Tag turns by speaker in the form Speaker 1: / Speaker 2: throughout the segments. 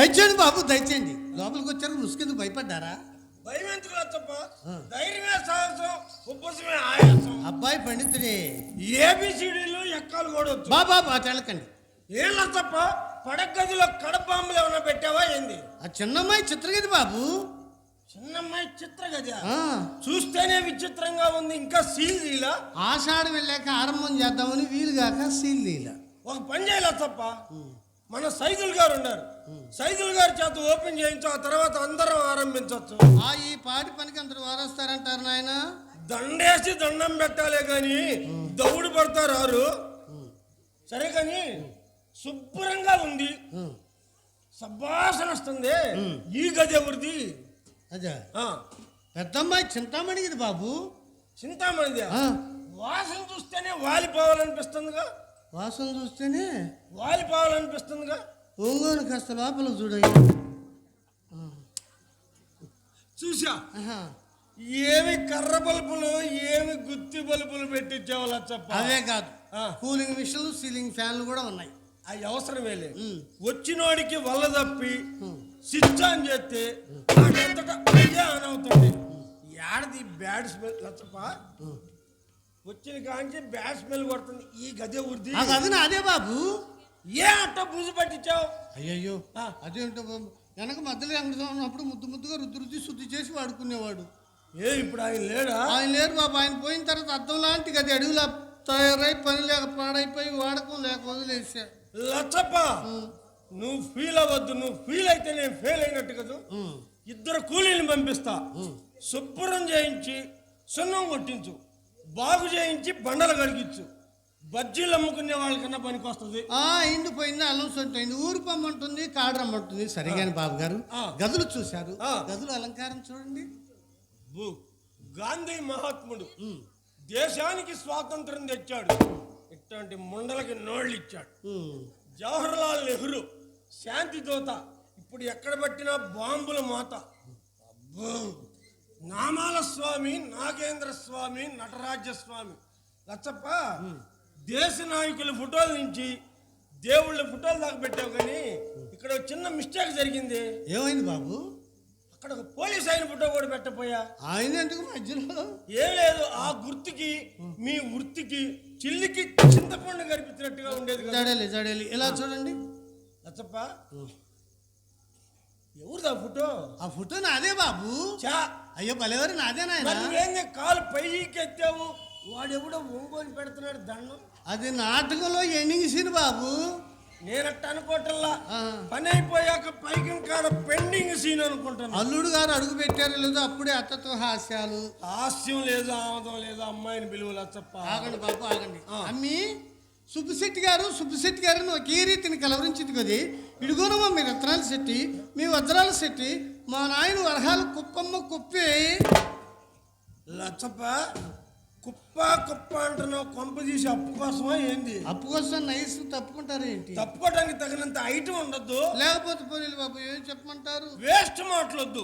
Speaker 1: దయచేయండి బాబు, దయచేయండి. లోపలికి వచ్చారు, ముసుకెందుకు భయపడ్డారా?
Speaker 2: భయం ఎందుకు లచ్చప్ప? ధైర్యమే సాహసం, ఉబ్బసమే ఆయాసం.
Speaker 1: అబ్బాయి పండితుడే.
Speaker 2: ఏబిసిడీలు ఎక్కాలు కూడా వచ్చు.
Speaker 1: బాబా మాట్లాడకండి.
Speaker 2: ఏం లచ్చప్ప, పడగదిలో కడపాములు ఏమైనా పెట్టావా ఏంది?
Speaker 1: ఆ చిన్నమ్మాయి చిత్రగది బాబు.
Speaker 2: చిన్నమ్మాయి చిత్రగది చూస్తేనే విచిత్రంగా ఉంది, ఇంకా సీల్ తీలా?
Speaker 1: ఆషాఢం వెళ్ళాక ఆరంభం చేద్దామని వీలుగాక సీల్ తీలా.
Speaker 2: ఒక పని చేయలేచ్చప్ప, మన సైదుల్ గారు ఉన్నారు, సైదుల్ గారి చేత ఓపెన్ చేయించు, ఆ తర్వాత అందరం ఆరంభించవచ్చు.
Speaker 1: ఈ పాటి పనికి అందరు వారొస్తారంటారు నాయన.
Speaker 2: దండేసి దండం పెట్టాలే గాని దౌడు పడతారు. సరే కానీ శుభ్రంగా ఉంది, సబ్బాసన వస్తుంది. ఈ గది ఎవరిది?
Speaker 1: అదే పెద్దమ్మాయి చింతామణి ఇది బాబు.
Speaker 2: చింతామణిది? వాసన చూస్తేనే వాలిపోవాలనిపిస్తుందిగా.
Speaker 1: వాసన చూస్తేనే
Speaker 2: వాలిపోవాలనిపిస్తుందిగా.
Speaker 1: ఒంగోని కాస్త లోపల చూడయ్యా.
Speaker 2: చూసా, ఏమి కర్ర బల్బులు, ఏమి గుత్తి బల్బులు పెట్టించావు లచ్చప్ప.
Speaker 1: అవే కాదు, కూలింగ్ మిషన్లు, సీలింగ్ ఫ్యాన్లు కూడా ఉన్నాయి.
Speaker 2: అవి అవసరమే లేదు. వచ్చినోడికి వల్ల తప్పి స్విచ్ ఆన్ చేస్తే నాకంతటా అదే ఆన్ అవుతుంది. ఏడది బ్యాడ్ స్మెల్ లచ్చప్ప? వచ్చిన కాంచి బ్యాడ్ స్మెల్ కొడుతుంది. ఈ గదే వృద్ధి.
Speaker 1: అది నాదే బాబు.
Speaker 2: ఏ అట్ట బూజు పట్టించావు?
Speaker 1: అయ్యయ్యో, అదేంటో వెనక మధ్యలో ఎంగడుతా ఉన్నప్పుడు ముద్దుగా రుద్ది శుద్ధి చేసి వాడుకునేవాడు.
Speaker 2: ఇప్పుడు ఆయన లేడా?
Speaker 1: ఆయన లేరు బాబు. ఆయన పోయిన తర్వాత అద్దం లాంటి గది అడుగులా తయారై పని లేక పాడైపోయి వాడకం లేక వదిలేసా.
Speaker 2: లచ్చప్ప, నువ్వు ఫీల్ అవ్వద్దు. నువ్వు ఫీల్ అయితే నేను ఫెయిల్ అయినట్టు కదా. ఇద్దరు కూలీని పంపిస్తా, శుభ్రం చేయించి సున్నం కొట్టించు, బాగు చేయించి బండలు కడిగించు. బజ్జీలు అమ్ముకునే వాళ్ళకన్నా పనికి వస్తుంది.
Speaker 1: ఎండిపోయింది, అల్లం సొంటైంది, ఊరు పమ్మంటుంది, కాడు రమ్మంటుంది. సరిగాని బాబు గారు గదులు చూశారు, గదులు అలంకారం చూడండి.
Speaker 2: గాంధీ మహాత్ముడు దేశానికి స్వాతంత్రం తెచ్చాడు, ఇట్లాంటి ముండలకి నోళ్ళు ఇచ్చాడు. జవహర్లాల్ నెహ్రూ శాంతి దూత, ఇప్పుడు ఎక్కడ పట్టినా బాంబుల మోత. నామాల స్వామి, నాగేంద్ర స్వామి, నటరాజ్య స్వామి. లచ్చప్ప, దేశ నాయకుల ఫోటోల నుంచి దేవుళ్ళ ఫోటోలు దాకా పెట్టావు, కానీ ఇక్కడ చిన్న మిస్టేక్ జరిగింది.
Speaker 1: ఏమైంది బాబు?
Speaker 2: అక్కడ ఒక పోలీస్ ఆయన ఫోటో కూడా పెట్టపోయా.
Speaker 1: ఆయన ఎందుకు మధ్యలో?
Speaker 2: ఏం లేదు, ఆ గుర్తుకి మీ వృత్తికి చిల్లికి చింతపండు కనిపించినట్టుగా ఉండేది.
Speaker 1: జడేలి ఇలా చూడండి.
Speaker 2: లచ్చప్ప, ఎవరిది ఆ ఫోటో?
Speaker 1: ఆ ఫోటో నాదే బాబు. అయ్యో భలేవారు, నాదే నాయన.
Speaker 2: కాలు పైకి ఎత్తావు, వాడెవడో ఒంగోని పెడుతున్నాడు దండం.
Speaker 1: అది నాటకంలో ఎండింగ్ సీన్ బాబు.
Speaker 2: నేనట్ట అనుకోవటల్లా, పని అయిపోయాక పైకి కాడ పెండింగ్ సీన్ అనుకుంటాను.
Speaker 1: అల్లుడు గారు అడుగు పెట్టారు లేదో అప్పుడే అత్తతో హాస్యాలు.
Speaker 2: హాస్యం లేదు, ఆమదం లేదు, అమ్మాయిని పిలువ. లచ్చప్ప,
Speaker 1: ఆగండి బాబు ఆగండి. అమ్మి సుబ్బిశెట్టి గారిని ఒకే రీతిని కలవరించింది కది. ఇడుగోనమ్మా మీ రత్నాల శెట్టి, మీ వజ్రాల శెట్టి, మా నాయన వరహాలు కుప్పమ్మ కుప్పే.
Speaker 2: లచ్చప్ప, కుప్ప అంటున్నావు, కొంప తీసి అప్పు కోసమా ఏంది?
Speaker 1: అప్పు కోసం నైస్ తప్పుకుంటారు ఏంటి?
Speaker 2: తప్పుకోవడానికి తగినంత ఐటమ్ ఉండద్దు.
Speaker 1: లేకపోతే పోనీలు బాబు, ఏం చెప్పమంటారు?
Speaker 2: వేస్ట్ మాటలొద్దు,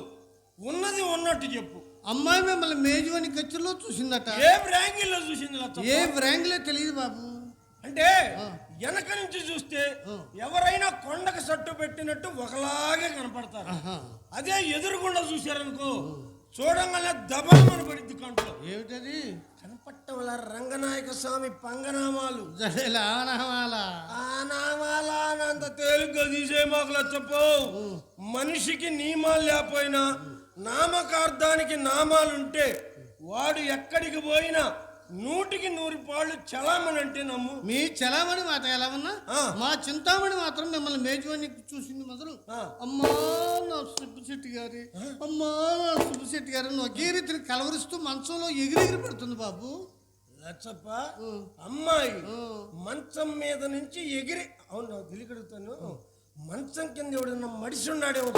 Speaker 2: ఉన్నది ఉన్నట్టు చెప్పు.
Speaker 1: అమ్మాయి మిమ్మల్ని మేజువని ఖర్చులో చూసిందట.
Speaker 2: ఏ యాంగిల్లో చూసింది లచ్చప్ప?
Speaker 1: ఏ యాంగిల్లో తెలియదు బాబు.
Speaker 2: అంటే వెనక నుంచి చూస్తే ఎవరైనా కొండకు సట్టు పెట్టినట్టు ఒకలాగే కనపడతారు. అదే ఎదురుగుండా చూశారనుకో, చూడంగానే దబామని పడిద్ది కంట్లో.
Speaker 1: ఏమిటది?
Speaker 2: కనపట్టం వల్ల రంగనాయక స్వామి పంగనామాలు.
Speaker 1: ఆ
Speaker 2: నామాల అంత తేలిగ్గా తీసే మాకు లచ్చప్పో. మనిషికి నియమాలు లేకపోయినా నామకార్థానికి నామాలుంటే వాడు ఎక్కడికి పోయినా 100కి 100 పాళ్ళు చలామణి అంటే నమ్ము.
Speaker 1: మీ చలామణి మాట ఎలా ఉన్నా, మా చింతామణి మాత్రం మిమ్మల్ని మేజువని చూసింది మొదలు. అమ్మా నా సుబ్బిశెట్టి గారి, అమ్మా నా సుబ్బిశెట్టి గారి ఒకే రీతిని కలవరిస్తూ మంచంలో ఎగిరెగిరి పడుతుంది బాబు.
Speaker 2: లచ్చప్ప, అమ్మాయి మంచం మీద నుంచి ఎగిరి, అవును తెలియగలుగుతాను, మంచం కింద ఎవడన్నా మడిసి ఉన్నాడేమో.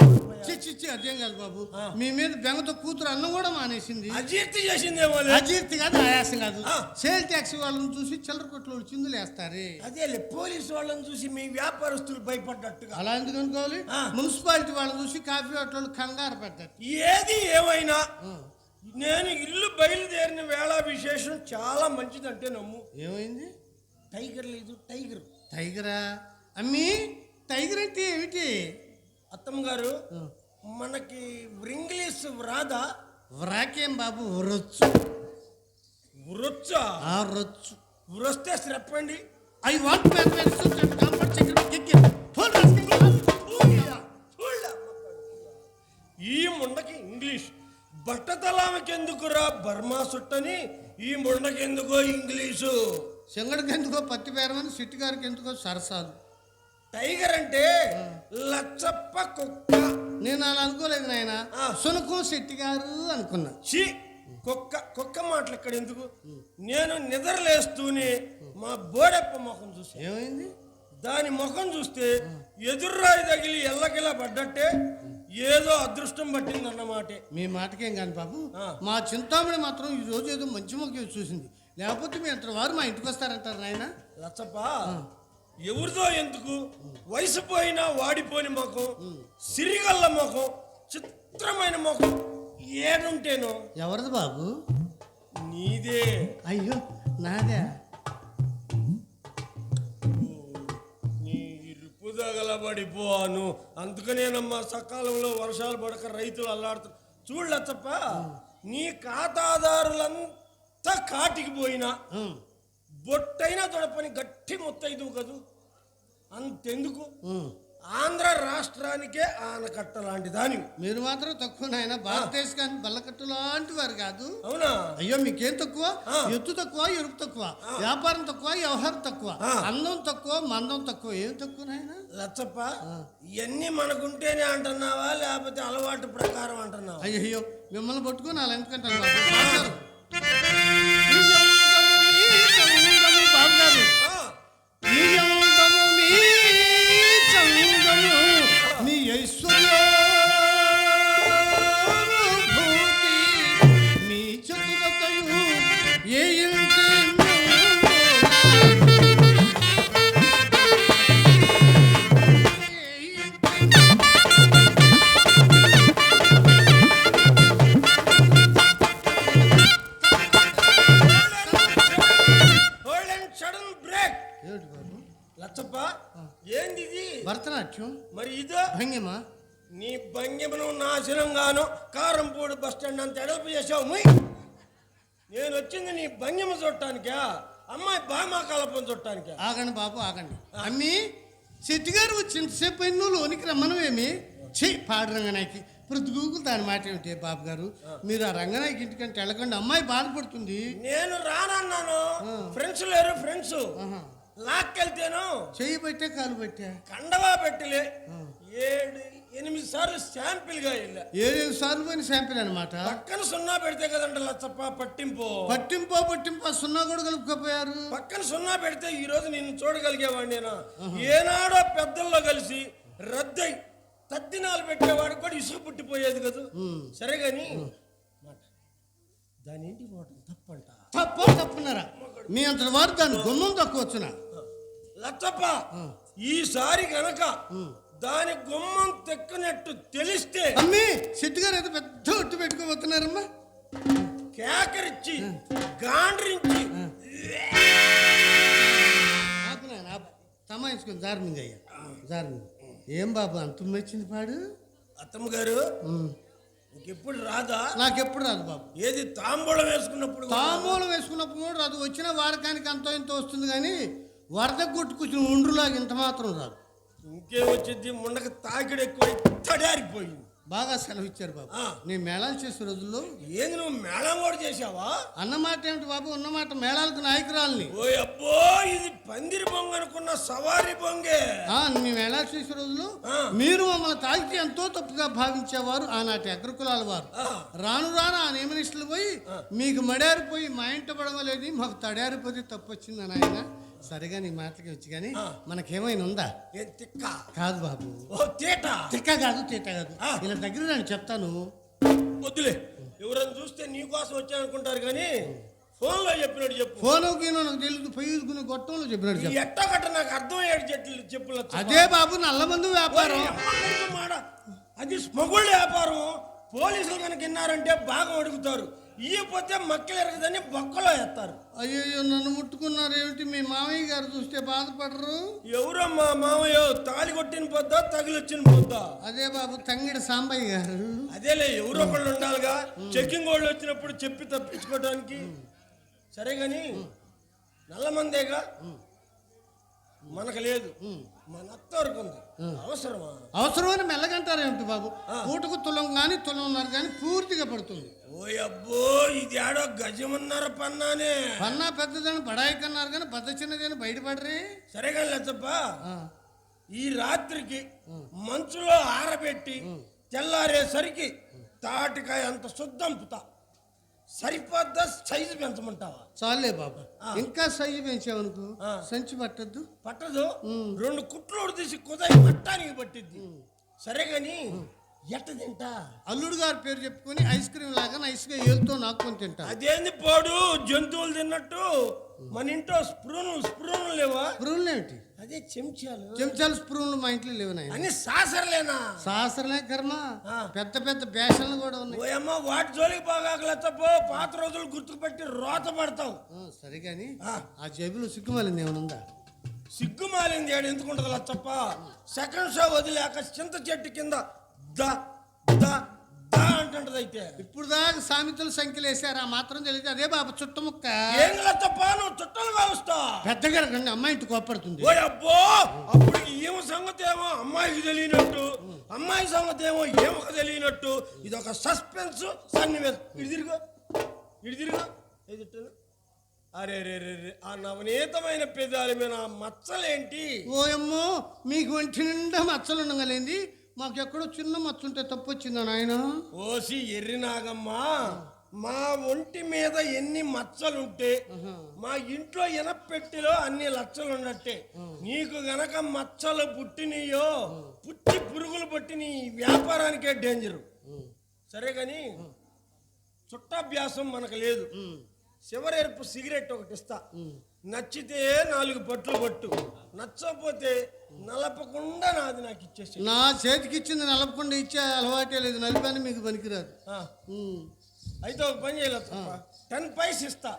Speaker 1: చిచ్చి అదేం కాదు బాబు, మీ మీద బెంగతో కూతురు అన్నం కూడా మానేసింది.
Speaker 2: అజీర్తి చేసిందేమో.
Speaker 1: అజీర్తి కాదు, ఆయాసం కాదు. సేల్ ట్యాక్సీ వాళ్ళని చూసి చిల్లర కొట్లు చిందులు వేస్తారే.
Speaker 2: అదే పోలీసు వాళ్ళని చూసి మీ వ్యాపారస్తులు భయపడ్డట్టుగా.
Speaker 1: అలా ఎందుకు అనుకోవాలి? మున్సిపాలిటీ వాళ్ళని చూసి కాఫీ హోటల్ కంగారు పడ్డారు.
Speaker 2: ఏది ఏమైనా నేను ఇల్లు బయలుదేరిన వేళ విశేషం చాలా మంచిదంటే నమ్ము.
Speaker 1: ఏమైంది?
Speaker 2: టైగర్ లేదు, టైగర్.
Speaker 1: టైగరా? అమ్మి టైగర్ అంటే ఏమిటి?
Speaker 2: అత్తమ్మ గారు మనకి ఇంగ్లీష్ రాదా?
Speaker 1: వ్రాకేం బాబు వరొచ్చు.
Speaker 2: వృచ్చా?
Speaker 1: రొచ్చు.
Speaker 2: వృస్తే చెప్పండి.
Speaker 1: ఐ వాంట్ కంఫర్ట్
Speaker 2: ఈ ముండకి ఇంగ్లీష్ బట్టతలామకి ఎందుకురా బర్మా సుట్టని, ఈ ముండకి ఎందుకో ఇంగ్లీషు.
Speaker 1: చెంగడికి ఎందుకో పత్తి పేరమని, సిట్టి గారికి ఎందుకో సరసాలు.
Speaker 2: టైగర్ అంటే లచ్చప్ప కుక్క.
Speaker 1: నేను అలా అనుకోలేదు నాయన, సునకం శెట్టి గారు అనుకున్నా.
Speaker 2: ఛీ, కుక్క కుక్క మాటలు ఇక్కడ ఎందుకు? నేను నిద్రలేస్తూనే మా బోడెప్ప ముఖం చూసి,
Speaker 1: ఏమైంది?
Speaker 2: దాని ముఖం చూస్తే ఎదుర్రాయి తగిలి ఎల్లకిలా పడ్డట్టే ఏదో అదృష్టం పట్టింది అన్నమాట.
Speaker 1: మీ మాటకేం కాని బాబు, మా చింతామణి మాత్రం ఈ రోజు ఏదో మంచి ముఖం చూసింది. లేకపోతే మీ అంత వారు మా ఇంటికి వస్తారంటారు నాయన.
Speaker 2: లచ్చప్ప ఎవరిదో ఎందుకు, వయసు పోయినా వాడిపోని ముఖం, సిరిగల్ల ముఖం, చిత్రమైన ముఖం ఏడుంటేనో.
Speaker 1: ఎవరిది బాబు?
Speaker 2: నీదే.
Speaker 1: అయ్యో నాదే.
Speaker 2: నీ రిప్పుదగల పడిపోను, అందుకనేనమ్మా సకాలంలో వర్షాలు పడక రైతులు అల్లాడుతారు. చూడు లచ్చప్ప, నీ ఖాతాదారులంతా కాటికి పోయినా బొట్టైనా తొడపని గట్టి మొత్తైదు కదూ. అంతెందుకు, ఆంధ్ర రాష్ట్రానికే ఆనకట్ట లాంటి దాని.
Speaker 1: మీరు మాత్రం తక్కువ నాయన, భారతదేశానికి బల్లకట్టు లాంటి వారు కాదు.
Speaker 2: అవునా?
Speaker 1: అయ్యో మీకేం తక్కువ? ఎత్తు తక్కువ, ఎరుపు తక్కువ, వ్యాపారం తక్కువ, వ్యవహారం తక్కువ, అందం తక్కువ, మందం తక్కువ. ఏం తక్కువ నాయన?
Speaker 2: లచ్చప్ప, ఇవన్నీ మనకుంటేనే అంటున్నావా లేకపోతే అలవాటు ప్రకారం అంటున్నావా?
Speaker 1: అయ్యో మిమ్మల్ని పట్టుకుని అలా ఎందుకంటారు బాబు గారు? మీ ఐశ్వర్య మీ చతురతయు ఏ
Speaker 2: లచ్చప్ప, ఏంది ఇది?
Speaker 1: భరతనాట్యం.
Speaker 2: మరి ఇదో
Speaker 1: భంగిమ.
Speaker 2: నీ భంగిమను నాశనంగాను కారంపూడి బస్ స్టాండ్ అంత ఎడల్పు చేసావు. నేను వచ్చింది నీ భంగిమ చూడటానికా, అమ్మాయి బామా కలపం చూడటానికా?
Speaker 1: ఆగండి బాబు ఆగండి. అమ్మి శెట్టి గారు వచ్చింతసేపు అయిన నువ్వు లోనికి రమ్మనవేమి? పాడు రంగనాయకి ప్రతిగూకులు దాని మాట ఏమిటి బాబు గారు? మీరు ఆ రంగనాయకి ఇంటికంటే వెళ్ళకండి, అమ్మాయి బాధపడుతుంది.
Speaker 2: నేను రానన్నాను. ఫ్రెండ్స్ లేరు, ఫ్రెండ్స్ లాక్కెళ్తేను
Speaker 1: చెయ్యి పెట్టే కాలు పెట్టా
Speaker 2: కండవా పెట్టలే 7-8 సార్లు శాంపిల్ గా వెళ్ళా.
Speaker 1: 7 సార్లు పోయిన శాంపిల్ అనమాట.
Speaker 2: పక్కన సున్నా పెడితే కదంట లచ్చప్ప పట్టింపు.
Speaker 1: సున్నా కూడా కలుపుకోపోయారు.
Speaker 2: పక్కన సున్నా పెడితే ఈ రోజు నిన్ను చూడగలిగేవాడిని. నేను ఏనాడో పెద్దల్లో కలిసి రద్దై తద్దినాలు పెట్టేవాడు కూడా ఇసుకు పుట్టిపోయేది కదా. సరే గాని దాని ఇంటికి పోవటం తప్పంట.
Speaker 1: తప్పున్నారా? మీ అంత వారు దాని గుమ్మం తక్కువ వచ్చిన
Speaker 2: లచ్చప్ప, ఈసారి గనక దాని గుమ్మం తెక్కనట్టు తెలిస్తే
Speaker 1: అమ్మి శెట్టి గారు అయితే పెద్ద ఒట్టు పెట్టుకోబోతున్నారమ్మా.
Speaker 2: కేకరించి గాండ్రించి
Speaker 1: తమాయించుకుని జార్మింగ్ అయ్యా జార్మింగ్. ఏం బాబు అంత వచ్చింది పాడు?
Speaker 2: అత్తమ్మ గారు ఎప్పుడు రాదా?
Speaker 1: నాకెప్పుడు రాదు బాబు.
Speaker 2: ఏది తాంబూలం వేసుకున్నప్పుడు?
Speaker 1: తాంబూలం వేసుకున్నప్పుడు కూడా రాదు. వచ్చిన వారకానికి అంతో ఇంత వస్తుంది కానీ వరద కొట్టుకొచ్చిన ఉండ్రులాగా ఇంత మాత్రం రాదు.
Speaker 2: ఇంకేం వచ్చింది, ముండక తాకిడి ఎక్కువ తడారిపోయింది.
Speaker 1: బాగా సెలవు ఇచ్చారు బాబు. నేను మేళాలు చేసే రోజుల్లో.
Speaker 2: ఏంది నువ్వు మేళం కూడా చేసావా?
Speaker 1: అన్నమాట ఏమిటి బాబు, ఉన్నమాట మేళాలకు నాయకురాలని.
Speaker 2: ఓ అబ్బో, ఇది పందిరి బొంగ అనుకున్న సవారి బొంగే.
Speaker 1: మీ మేళాలు చేసే రోజుల్లో మీరు మమ్మల్ని తాగితే ఎంతో తప్పుగా భావించేవారు ఆనాటి అగ్రకులాల వారు. రాను రాను ఆ నియమనిష్టలు పోయి మీకు మడారిపోయి మా ఇంట పడవలేదు, మాకు తడారిపోతే తప్పు వచ్చింది అని ఆయన. సరిగా నీ మాటలకి వచ్చి కానీ మనకేమైనా ఉందా? కాదు బాబు, తిక్క కాదు, తీట కాదు. ఇలా దగ్గర నేను చెప్తాను.
Speaker 2: వద్దులే, ఎవరైనా చూస్తే నీ కోసం వచ్చానుకుంటారు కానీ ఫోన్లో చెప్పినట్టు చెప్పు.
Speaker 1: ఫోన్ నాకు తెలియదు, పొయ్యుకుని గొట్టంలో చెప్పినట్టు చెప్పు.
Speaker 2: ఎట్టా గట్ట నాకు అర్థమయ్యేది చెప్పులు.
Speaker 1: అదే బాబు నల్లమందు వ్యాపారం.
Speaker 2: అది స్మగుళ్ళ వ్యాపారం. పోలీసులు కనుక విన్నారంటే బాగా అడుగుతారు. ఇయ్యపోతే మక్కలు ఎరగదని బొక్కలో వేస్తారు.
Speaker 1: అయ్యో నన్ను ముట్టుకున్నారు ఏమిటి? మీ మామయ్య గారు చూస్తే బాధపడరు?
Speaker 2: ఎవరమ్మా మామయ్య? తాళి కొట్టిన పొద్దా తగిలొచ్చిన పొద్దా?
Speaker 1: అదే బాబు తంగిడి సాంబయ్య గారు.
Speaker 2: అదేలే, ఎవరో ఒకళ్ళు ఉండాలిగా చెక్కింగ్ వాళ్ళు వచ్చినప్పుడు చెప్పి తప్పించుకోవడానికి. సరే గాని నల్లమందేగా, మనకు లేదు, మన అత్త వరకు ఉంది. అవసరమా?
Speaker 1: అవసరమని మెల్లగంటారు ఏమిటి బాబు? పూటకు తులం కానీ తులంన్నర కానీ పూర్తిగా పడుతుంది.
Speaker 2: ఓ అబ్బో, ఇది ఆడో గజమన్నారు పన్నానే.
Speaker 1: పన్నా పెద్దదని బడాయి కన్నారు కానీ పెద్ద చిన్నదని బయటపడరే.
Speaker 2: సరే కానీ లేచప్ప, ఈ రాత్రికి మంచులో ఆరబెట్టి తెల్లారేసరికి తాటికాయ అంత శుద్ధంపుతా. సరిపోద్దా? సైజు పెంచమంటావా?
Speaker 1: చాలే బాబా, ఇంకా సైజు పెంచావనుకో సంచి పట్టద్దు.
Speaker 2: పట్టదు, 2 కుట్లు తీసి కుదాయి పట్టానికి పట్టిద్ది. సరే గాని ఎట్ట తింటా?
Speaker 1: అల్లుడు గారి పేరు చెప్పుకొని ఐస్ క్రీమ్ లాగా నైస్గా ఏలుతో నాకుని తింటా.
Speaker 2: అదేంది పోడు, జంతువులు తిన్నట్టు మన ఇంట్లో స్పూన్లు లేవా?
Speaker 1: స్పూన్లు ఏమిటి?
Speaker 2: అదే
Speaker 1: చెంచాలు స్పూన్లు మా ఇంట్లో లేవు నాయన.
Speaker 2: అని సాసరలేనా?
Speaker 1: సాసరలే కర్మ, పెద్ద పెద్ద బ్యాషన్లు కూడా ఉన్నాయి.
Speaker 2: ఓయమ్మ, వాటి జోలికి బాగాకలేకపో, పాత రోజులు గుర్తుపెట్టి రోత పడతావు.
Speaker 1: సరే గాని ఆ జేబులో సిగ్గుమాలింది ఏమనుందా?
Speaker 2: సిగ్గుమాలింది ఏడు ఎందుకుంటది లచ్చప్ప? సెకండ్ షో వదిలేక చింత చెట్టు కింద దా దా దా అంటుంటది. అయితే ఇప్పుడు
Speaker 1: దాకా సామెతలు సంఖ్యలు వేసారు, ఆ మాత్రం తెలియదు. అదే బాబు చుట్టముక్క.
Speaker 2: ఏం లచ్చప్ప, నువ్వు చుట్టాలు కాలుస్తా
Speaker 1: పెద్దగా రండి, అమ్మాయి ఇంటి కోపడుతుంది.
Speaker 2: ఓ అబ్బో, అప్పుడు ఏమో సంగతి ఏమో అమ్మాయికి తెలియనట్టు, అమ్మాయి సంగతి ఏమో ఏమో తెలియనట్టు, ఇదొక సస్పెన్స్ సన్నివేశం. ఇటు తిరుగు అరే రే రే రే, ఆ నవనీతమైన పెదాల మీద మచ్చలేంటి?
Speaker 1: ఓయమ్మో, మీకు ఒంటి నిండా మచ్చలు ఉండగలేంది, మాకు ఎక్కడో చిన్న మచ్చ ఉంటే తప్పు వచ్చిందా నాయన?
Speaker 2: ఓసి ఎర్రి నాగమ్మా, మా ఒంటి మీద ఎన్ని మచ్చలుంటే మా ఇంట్లో ఎనపెట్టిలో అన్ని లచ్చలు ఉన్నట్టే. నీకు గనక మచ్చలు పుట్టినయో, పుట్టి పురుగులు పట్టి నీ వ్యాపారానికే డేంజరు. సరే గాని చుట్టాభ్యాసం మనకు లేదు. చివరేర్పు సిగరెట్ ఒకటి ఇస్తా, నచ్చితే 4 పట్లు పట్టు, నచ్చకపోతే నలపకుండా నాది నాకు ఇచ్చేసి.
Speaker 1: నా చేతికి ఇచ్చింది నలపకుండా ఇచ్చే అలవాటే లేదు, నలిపని మీకు పనికిరాదు.
Speaker 2: అయితే ఒక పని చేయలేదు, 10 పైస్ ఇస్తా,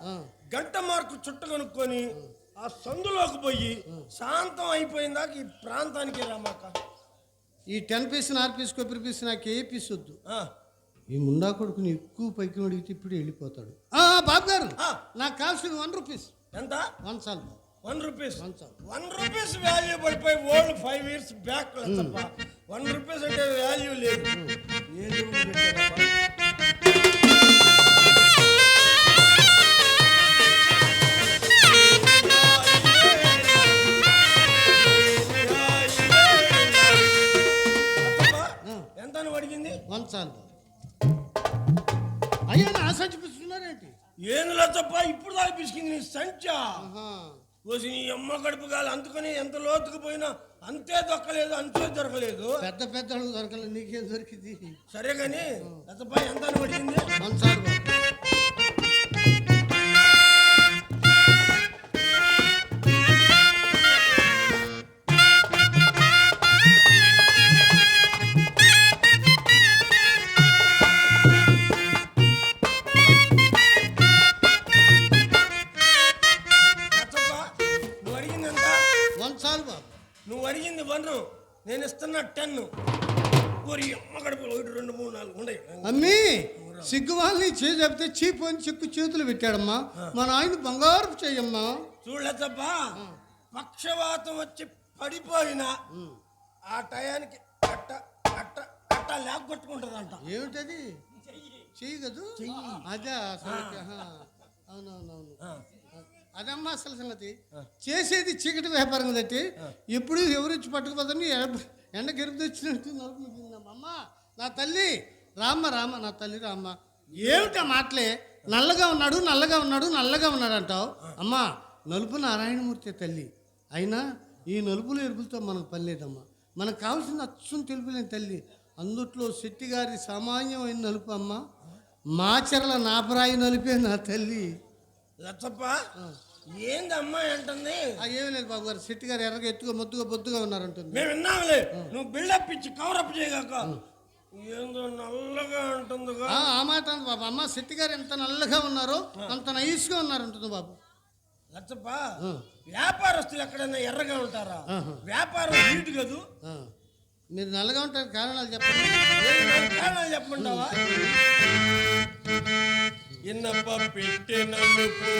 Speaker 2: గంట మార్కు చుట్ట కొనుక్కొని ఆ సందులోకి పోయి శాంతం అయిపోయిందాక ఈ ప్రాంతానికి రామాక.
Speaker 1: ఈ 10 పీస్ 4 పీస్ కొబ్బరి పీస్ నాకు ఏ పీస్ వద్దు. ఈ ముండా కొడుకుని ఎక్కువ పైకి అడిగితే ఇప్పుడు వెళ్ళిపోతాడు. బాబు గారు, నాకు కావాల్సింది 1 రూపీస్.
Speaker 2: ఎంత?
Speaker 1: 1 చాలు.
Speaker 2: 1 రూపీస్. 1 రూపీస్ వాల్యూ పడిపోయి ఓల్డ్ 5 years బ్యాక్ తప్ప 1 రూపీస్ అంటే వాల్యూ లేదు. ఎంత అడిగింది?
Speaker 1: 1 చాలు. అయ్యా నా సంచి పిసుకున్నారేంటి?
Speaker 2: ఏందులో తప్ప ఇప్పుడు దాకా పిసికింది నీ సంచా. వచ్చి నీ అమ్మ కడుపు కాలు అందుకని ఎంత లోతుకు పోయినా అంతే దొక్కలేదు, అంతే దొరకలేదు.
Speaker 1: పెద్ద పెద్ద దొరకలేదు, నీకేం దొరికింది?
Speaker 2: సరే గాని లతప్ప ఎంత పడింది?
Speaker 1: 1 చాలు.
Speaker 2: నువ్వు అడిగింది 1, నేను ఇస్తున్నా 10. అమ్మ కడుపు 1 2 3 4 ఉన్నాయి.
Speaker 1: అమ్మీ సిగ్గువాళ్ళని చెప్తే చీపోని చెక్కు చేతులు పెట్టాడమ్మా, మా నాయన బంగారు చెయ్యమ్మా.
Speaker 2: చూడలేదప్ప, పక్షవాతం వచ్చి పడిపోయినా ఆ టయానికి అట్ట అట్ట అట్ట లేక కొట్టుకుంటుందంట.
Speaker 1: ఏమిటది? చెయ్యి కదూ? అదే అవునవునవును, అదమ్మా అసలు సంగతి. చేసేది చీకటి వ్యాపారం కదంటే ఎప్పుడు ఎవరిచ్చి పట్టుకుపోతుంది, ఎండ గెరుపు తెచ్చినట్టు అమ్మా. నా తల్లి రామ్మ రామ్మ, నా తల్లి రామ్మ. ఏమిటా మాటలే? నల్లగా ఉన్నాడు నల్లగా ఉన్నాడు నల్లగా ఉన్నాడు అంటావు. అమ్మా నలుపు నారాయణమూర్తి తల్లి అయినా ఈ నలుపులు ఎరుపులతో మనకు పని లేదమ్మా. మనకు కావాల్సిన అచ్చం తెలుపులేని తల్లి. అందుట్లో శెట్టిగారి సామాన్యమైన నలుపు అమ్మ, మాచర్ల నాపరాయి నలిపే నా తల్లి.
Speaker 2: లచ్చప్ప ఏంది అమ్మాయి అంటుంది?
Speaker 1: ఏమి లేదు బాబు గారు, శెట్టి గారు ఎర్రగా ఎత్తుగా మొద్దుగా బొద్దుగా ఉన్నారంటుంది.
Speaker 2: మేము విన్నాంలే, నువ్వు బిల్డప్ ఇచ్చి కవరప్ చేయగాక. ఏందో నల్లగా అంటుందిగా.
Speaker 1: ఆ మాట అంది బాబు. అమ్మ శెట్టి గారు ఎంత నల్లగా ఉన్నారో అంత నైస్గా ఉన్నారు అంటుంది బాబు.
Speaker 2: లచ్చప్ప, వ్యాపారస్తులు ఎక్కడైనా ఎర్రగా ఉంటారా? వ్యాపారం హీట్ కదూ.
Speaker 1: మీరు నల్లగా ఉంటారు కారణాలు చెప్పండి.
Speaker 2: కారణాలు చెప్పమంటావా? ఇన్నప్ప పెట్టే నలుపు,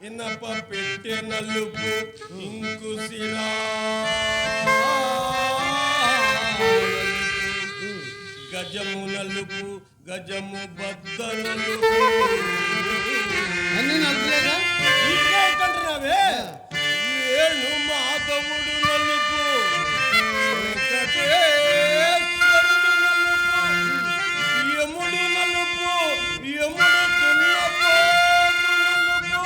Speaker 2: ఇన్నప్ప పెట్టే నలుపు ఇంకు గజము నలుపు గజము బద్ద నలుపు
Speaker 1: అన్ని నలుపులేగా.
Speaker 2: ఇంకేంటంటున్నావే? ఏను మాధవుడు నలుపు, వెంకటేశ్వరుడు నలుపు, యముడు నలుపు, యముడు దున్నపోతు నలుపు,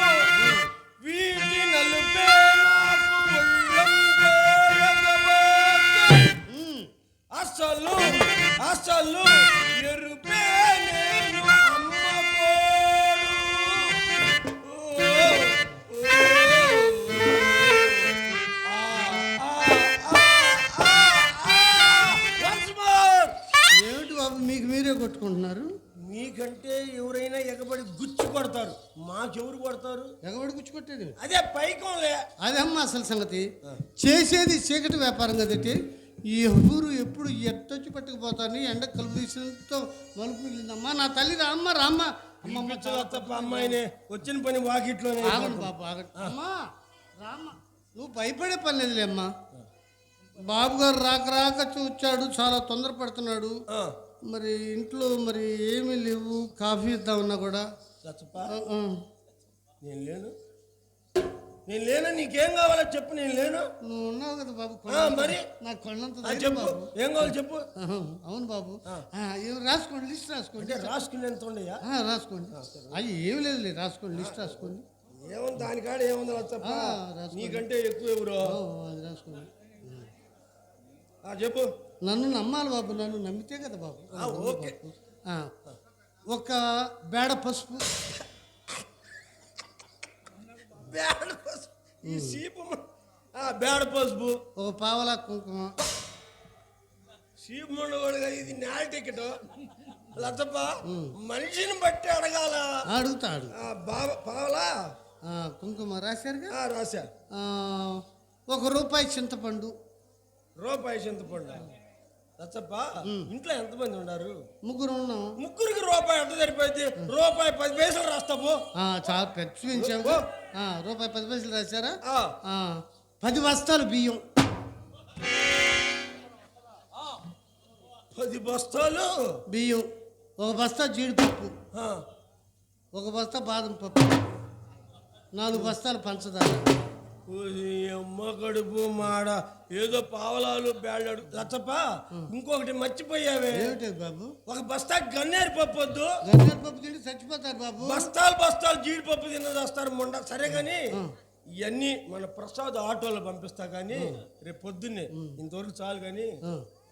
Speaker 2: వీటి నలుపే నాకు ఒళ్ళందేరగబోతే. అసలు అసలు ఎరుపే నేను అమ్మకోడు.
Speaker 1: ఏమిటి బాబు మీకు మీరే కొట్టుకుంటున్నారు?
Speaker 2: మీకంటే ఎవరైనా ఎగబడి గుచ్చి కొడతారు, మాకెవరు కొడతారు?
Speaker 1: ఎగబడి గుచ్చుకొట్టేది
Speaker 2: అదే పైకంలే.
Speaker 1: అదమ్మా అసలు సంగతి. చేసేది చీకటి వ్యాపారం కదంటే ఈ ఊరు ఎప్పుడు ఎట్టొచ్చి పట్టుకుపోతాను. ఎండ కలుపు తీసినంత మలుపు మిగిలిందమ్మా. నా తల్లి రామ్మ రామ్మ. అమ్మమ్మ
Speaker 2: తప్ప అమ్మాయినే వచ్చిన పని వాకిట్లోనే.
Speaker 1: ఆగండి బాబు ఆగండి. అమ్మా రామ్మ, నువ్వు భయపడే పని లేదులే అమ్మా. బాబు గారు రాక రాక చూచాడు, చాలా తొందరపడుతున్నాడు. మరి ఇంట్లో మరి ఏమీ లేవు, కాఫీ ఇద్దామన్నా కూడా.
Speaker 2: నేను లేను, నేను లేను. నీకేం కావాలో చెప్పు, నేను లేను.
Speaker 1: నువ్వు ఉన్నావు కదా బాబు.
Speaker 2: మరి
Speaker 1: నాకు కొన్నంత
Speaker 2: చెప్పు,
Speaker 1: బాబు.
Speaker 2: ఏం కావాలి చెప్పు.
Speaker 1: అవును బాబు. రాసుకోండి, లిస్ట్ రాసుకోండి.
Speaker 2: రాసుకునేంత ఉండయా?
Speaker 1: రాసుకోండి. అయ్యి ఏమి లేదు, రాసుకోండి, లిస్ట్ రాసుకోండి.
Speaker 2: ఏముంది దానికాడ, ఏముంది తప్ప నీకంటే ఎక్కువ ఎవరు?
Speaker 1: అది రాసుకోండి.
Speaker 2: చెప్పు.
Speaker 1: నన్ను నమ్మాలి బాబు, నన్ను నమ్మితే కదా బాబు.
Speaker 2: ఓకే.
Speaker 1: ఒక బేడ పసుపు,
Speaker 2: బేడ పసుపు, ఈ సీపు బేడ పసుపు,
Speaker 1: ఒక పావలా కుంకుమ.
Speaker 2: సీపు మండగా ఇది న్యాయ టికెట్. లచ్చప్ప, మనిషిని బట్టి అడగాల.
Speaker 1: అడుగుతాడు.
Speaker 2: పావలా
Speaker 1: కుంకుమ రాశారుగా.
Speaker 2: రాశా.
Speaker 1: ₹1 చింతపండు.
Speaker 2: రూపాయి చింతపండు. లచ్చప్ప, ఇంట్లో ఎంతమంది ఉన్నారు?
Speaker 1: ముగ్గురు ఉన్నాం.
Speaker 2: ముగ్గురికి రూపాయి ఎంత సరిపోయింది? ₹10 రాస్తావు.
Speaker 1: చాలా పెద్ద పెంచాము. ₹10 రాశారా? 10 బస్తాలు బియ్యం.
Speaker 2: 10 బస్తాలు
Speaker 1: బియ్యం. 1 బస్తా జీడిపప్పు, 1 బస్తా బాదం పప్పు, 4 బస్తాలు పంచదార.
Speaker 2: అమ్మ కడుపు మాడ, ఏదో పావలాలు బేళ్ళాడు. లచ్చప్ప, ఇంకొకటి మర్చిపోయావే.
Speaker 1: ఏమిటది బాబు?
Speaker 2: 1 బస్తా గన్నేరు పప్పు వద్దు.
Speaker 1: గన్నేరు పప్పు తింటే చచ్చిపోతారు బాబు.
Speaker 2: బస్తాలు జీడిపప్పు తినేస్తారు మొండ. సరే గాని ఇవన్నీ మన ప్రసాద్ ఆటోలో పంపిస్తా గానీ రేపు పొద్దున్నే. ఇంతవరకు చాలు గాని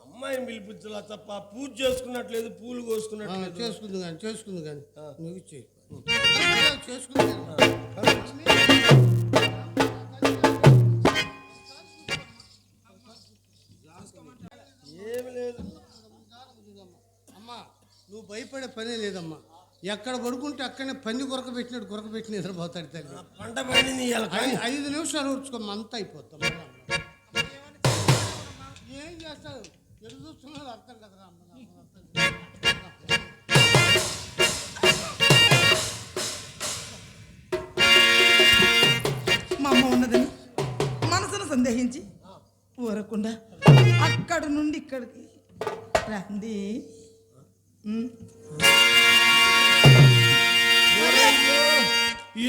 Speaker 2: అమ్మాయిని పిలిపించాల తప్ప పూజ చేసుకున్నట్లేదు, పూలు కోసుకున్నట్లేదు.
Speaker 1: చేసుకుంది కానీ నువ్వు చేసుకుంది.
Speaker 2: ఏమి లేదు
Speaker 1: అమ్మా, నువ్వు భయపడే పనే లేదమ్మా. ఎక్కడ పడుకుంటే అక్కడనే పంది కొరక పెట్టిన నిద్రపోతాడు తల్లి.
Speaker 2: పంట పండింది.
Speaker 1: 5 నిమిషాలు ఊడ్చుకోమ్మ, అంతా అయిపోతాం. ఏం చేస్తారు? ఎదురు చూస్తున్నారు, అర్థం కదరా అమ్మ.
Speaker 3: మా అమ్మ ఉన్నదని మనసును సందేహించి ఊరకుండా అక్కడ నుండి ఇక్కడికి రండి.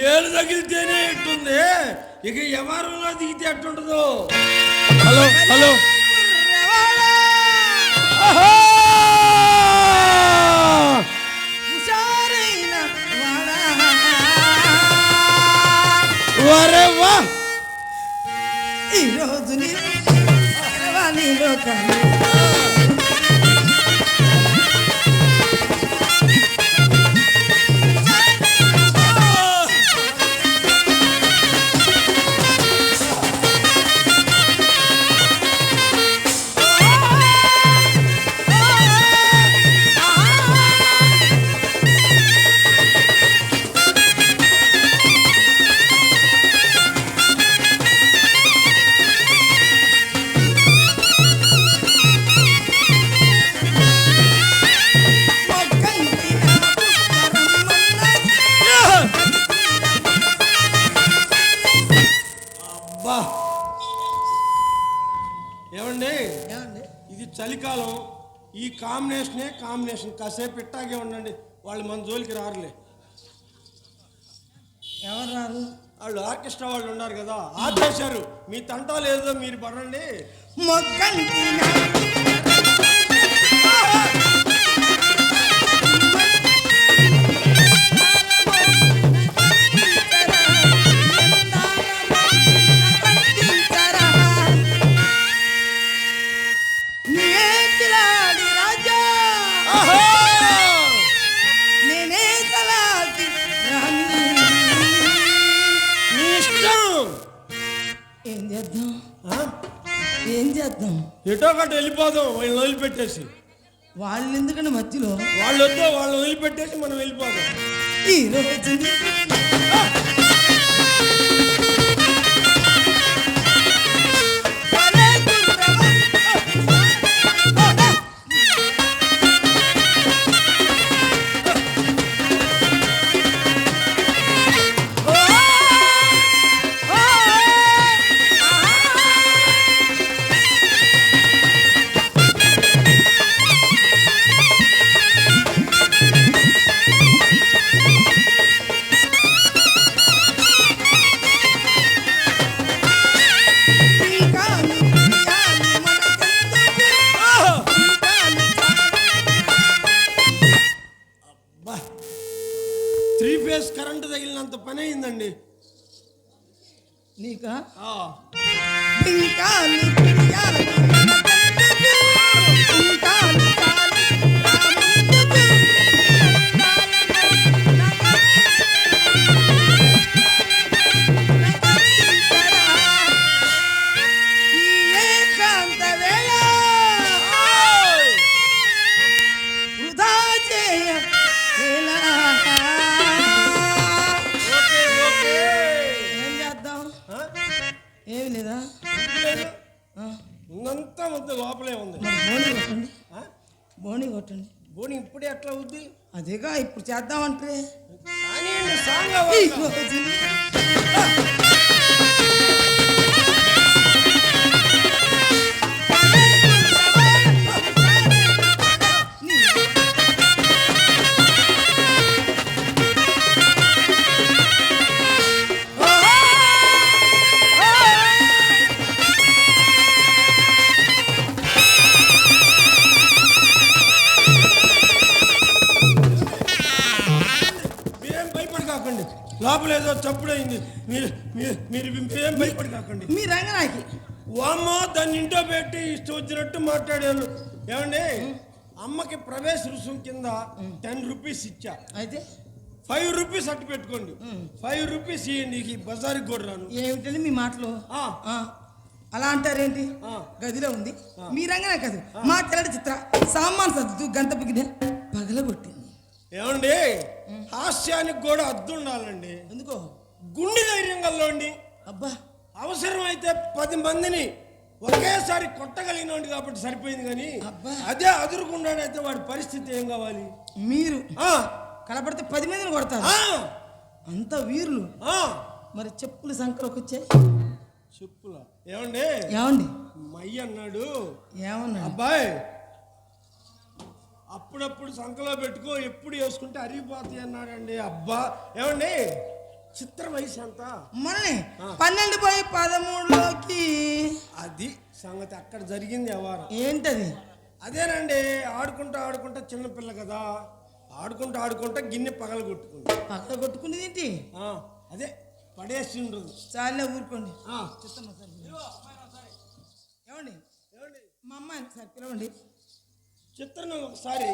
Speaker 2: ఏళ్ళు తగిలితేనే ఎట్టుంది, ఇక ఎవరిలో దిగితే ఎట్టుండదు. హలో హలో,
Speaker 3: హుషారైన
Speaker 2: వరేవా,
Speaker 3: ఈరోజు నీలో కానీ
Speaker 2: కలకాలం ఈ కాంబినేషన్. కాసేపు ఇట్టాగే ఉండండి, వాళ్ళు మన జోలికి రారులే.
Speaker 3: ఎవరు రారు?
Speaker 2: వాళ్ళు ఆర్కెస్ట్రా వాళ్ళు ఉన్నారు కదా, ఆపేశారు. మీ తంటా లేదో మీరు పడండి.
Speaker 3: మొగ్గంటి ఏం చేద్దాం?
Speaker 2: ఎటో ఒకటి వెళ్ళిపోదాం, వాళ్ళని వదిలిపెట్టేసి.
Speaker 3: వాళ్ళు ఎందుకంటే మధ్యలో
Speaker 2: వాళ్ళు వద్దు, వాళ్ళని వదిలిపెట్టేసి మనం వెళ్ళిపోదాం.
Speaker 3: ఈ రోజు
Speaker 2: కరెంటు తగిలినంత పని అయిందండి
Speaker 3: నీకా. ఏమి లేదా?
Speaker 2: ఉన్నంతా వద్ద లోపలే ఉంది.
Speaker 3: బోని కొట్టండి, బోని కొట్టండి.
Speaker 2: బోని ఇప్పుడే ఎట్లా అవుద్ది?
Speaker 3: అదేగా ఇప్పుడు చేద్దామంటే.
Speaker 2: లోపల ఏదో చప్పుడైంది. మీరేం భయపడి కాకండి.
Speaker 3: మీ రంగనాయకి
Speaker 2: వామ్మో, దాన్ని ఇంట్లో పెట్టి ఇష్టం వచ్చినట్టు మాట్లాడాను. ఏమండి, అమ్మకి ప్రవేశ రుసుం కింద 10 రూపీస్ ఇచ్చా.
Speaker 3: అయితే
Speaker 2: 5 రూపీస్ అట్టు పెట్టుకోండి. 5 రూపీస్ ఇవ్వండి, బజార్కి కూడా రాను.
Speaker 3: ఏమిటండి మీ మాటలు? అలా అంటారేంటి? గదిలో ఉంది మీ రంగనా కాదు, మా తెల్లటి చిత్ర సామాన్ సర్దుతూ గంట బిగిన పగలగొట్టింది.
Speaker 2: ఏమండి, హాస్యానికి కూడా అద్దు ఉండాలండి.
Speaker 3: ఎందుకో?
Speaker 2: గుండె ధైర్యం కల్లోండి.
Speaker 3: అబ్బా,
Speaker 2: అవసరమైతే 10 మందిని ఒకేసారి కొట్టగలిగినోండి కాబట్టి సరిపోయింది. కానీ అదే అదురుకుండానైతే వాడి పరిస్థితి ఏం కావాలి?
Speaker 3: మీరు కనపడితే 10 మందిని కొడతారు, అంత వీరులు. మరి చెప్పులు సంకలోకి వచ్చాయి.
Speaker 2: చెప్పులా? ఏమండి
Speaker 3: ఏమండి
Speaker 2: మయ్య అన్నాడు.
Speaker 3: ఏమన్నా?
Speaker 2: అబ్బాయి, అప్పుడప్పుడు సంకలో పెట్టుకో, ఎప్పుడు వేసుకుంటే అరిగిపోతాయి అన్నాడండి. అబ్బా, ఏమండి చిత్ర వయసు ఎంత?
Speaker 3: మననే 12 పోయి 13లోకి.
Speaker 2: అది సంగతి, అక్కడ జరిగింది వ్యవహారం.
Speaker 3: ఏంటది?
Speaker 2: అదేనండి, ఆడుకుంటా చిన్నపిల్ల కదా, ఆడుకుంటా గిన్నె
Speaker 3: పగలగొట్టుకునేది ఏంటి?
Speaker 2: అదే పడేసి ఉండదు.
Speaker 3: చాలే ఊరుకోండి. ఏమండి, మా అమ్మాయిని సార్ పిలవండి.
Speaker 2: చిత్రం ఒకసారి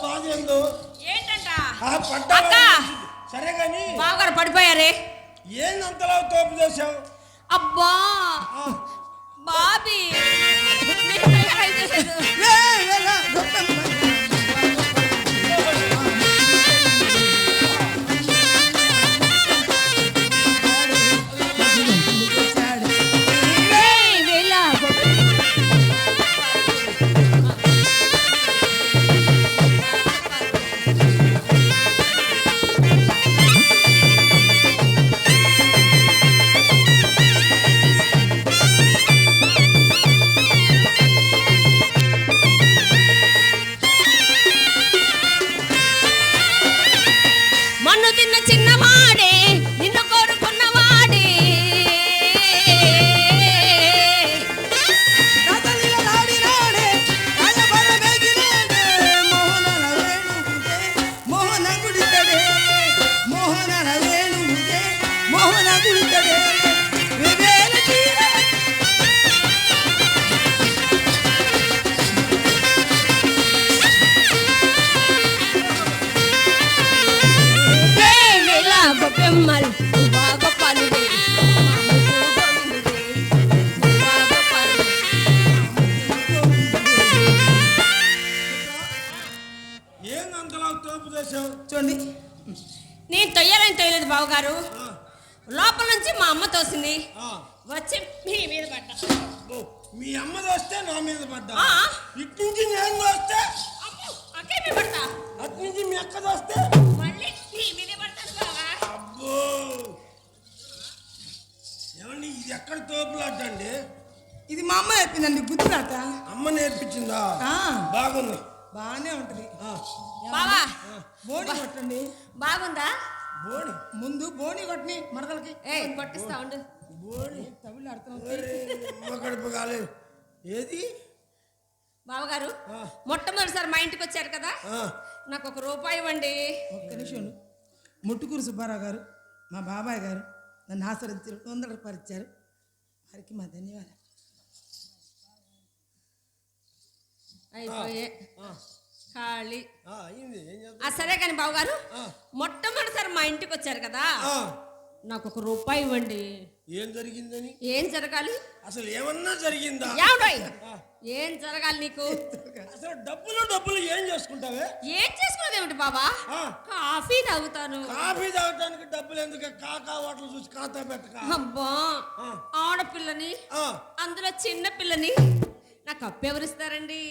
Speaker 2: బాధ ఏందో
Speaker 4: ఏంటంట
Speaker 2: పడ్డా
Speaker 4: అక్క
Speaker 2: సరే గాని
Speaker 4: బావగారు పడిపోయారే
Speaker 2: ఏందంతలా తోపు చేసావు
Speaker 4: అబ్బా బాబీ
Speaker 3: చూడండి
Speaker 4: నేను తొయ్యాలని తొయ్యలేదు బావగారు లోపల నుంచి మా అమ్మ తోసింది వచ్చి మీ మీద పడ్డా
Speaker 2: మీ అమ్మ వస్తే నా మీద పడ్డా ఇటు నుంచి నేను వస్తే
Speaker 4: అక్కే మీద పడతా
Speaker 2: అటు నుంచి మీ అక్క వస్తే
Speaker 4: మళ్ళీ మీ మీద పడతాను బావా
Speaker 2: అబ్బో ఏమండి ఇది ఎక్కడ తోపులాటండి
Speaker 3: ఇది మా అమ్మ నేర్పిందండి గుర్తులాట
Speaker 2: అమ్మ నేర్పించిందా బాగుంది
Speaker 3: బాగానే ఉంటది
Speaker 4: బావా
Speaker 3: బోని కొట్టండి
Speaker 4: బాగుందా
Speaker 2: బోని
Speaker 3: ముందు బోని కొట్టని మరదలకి
Speaker 4: కొట్టిస్తా ఉండు
Speaker 2: బోని
Speaker 3: తమిళ అర్థం
Speaker 2: కడుపు కాలేదు ఏది
Speaker 4: బావగారు మొట్టమొదటిసారి మా ఇంటికి వచ్చారు కదా నాకు ₹1 ఇవ్వండి
Speaker 3: ఒక్క నిమిషం ముట్టుకూరు సుబ్బారావు గారు మా బాబాయ్ గారు నన్ను ఆశ్రయించి ₹200 ఇచ్చారు వారికి మా ధన్యవాదాలు
Speaker 4: అయిపోయే ఖాళీ
Speaker 2: అయింది
Speaker 4: సరే కానీ బావగారు మొట్టమొదటిసారి మా ఇంటికి వచ్చారు కదా నాకు ₹1 ఇవ్వండి
Speaker 2: ఏం జరిగిందని
Speaker 4: ఏం జరగాలి
Speaker 2: అసలు ఏమన్నా జరిగిందా
Speaker 4: ఏం జరగాలి నీకు
Speaker 2: అసలు డబ్బులు ఏం చేసుకుంటావే
Speaker 4: ఏం చేసుకున్నది ఏమిటి బాబా కాఫీ తాగుతాను
Speaker 2: కాఫీ తాగడానికి డబ్బులు ఎందుకు కాకా వాటలు చూసి ఖాతా పెట్టక
Speaker 4: అబ్బా ఆడపిల్లని అందులో చిన్న పిల్లని నాకు అప్పు ఎవరిస్తారండి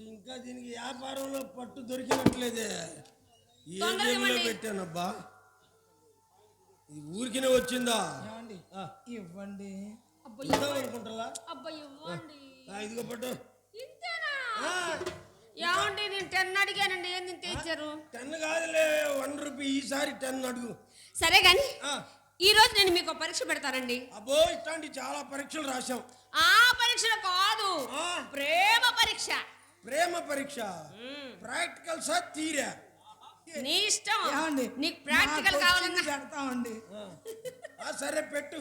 Speaker 2: ఇంకా దీనికి వ్యాపారంలో పట్టు దొరికినట్లేదే ఏ జేబులో పెట్టానబ్బా ఇది ఊరికినే వచ్చిందా
Speaker 3: ఇవ్వండి
Speaker 2: అనుకుంటా
Speaker 4: అబ్బా ఇవ్వండి
Speaker 2: ఇదిగో పట్టు
Speaker 4: ఇంతేనా ఏమండి నేను 10 అడిగానండి ఏంది ఇంత ఇచ్చారు
Speaker 2: 10 కాదులే ₹1 ఈసారి 10 అడుగు
Speaker 4: సరే గాని ఈ రోజు నేను మీకు పరీక్ష పెడతానండి
Speaker 2: అబ్బో ఇట్లాంటి చాలా పరీక్షలు రాశాం
Speaker 4: ఆ పరీక్షలు కాదు ప్రేమ పరీక్ష
Speaker 2: ప్రాక్టికల్స్ తీరా
Speaker 4: నీ ఇష్టం
Speaker 3: ఏమండి
Speaker 4: నీకు ప్రాక్టికల్ కావాలన్నా
Speaker 3: పెడతామండి
Speaker 2: సరే పెట్టు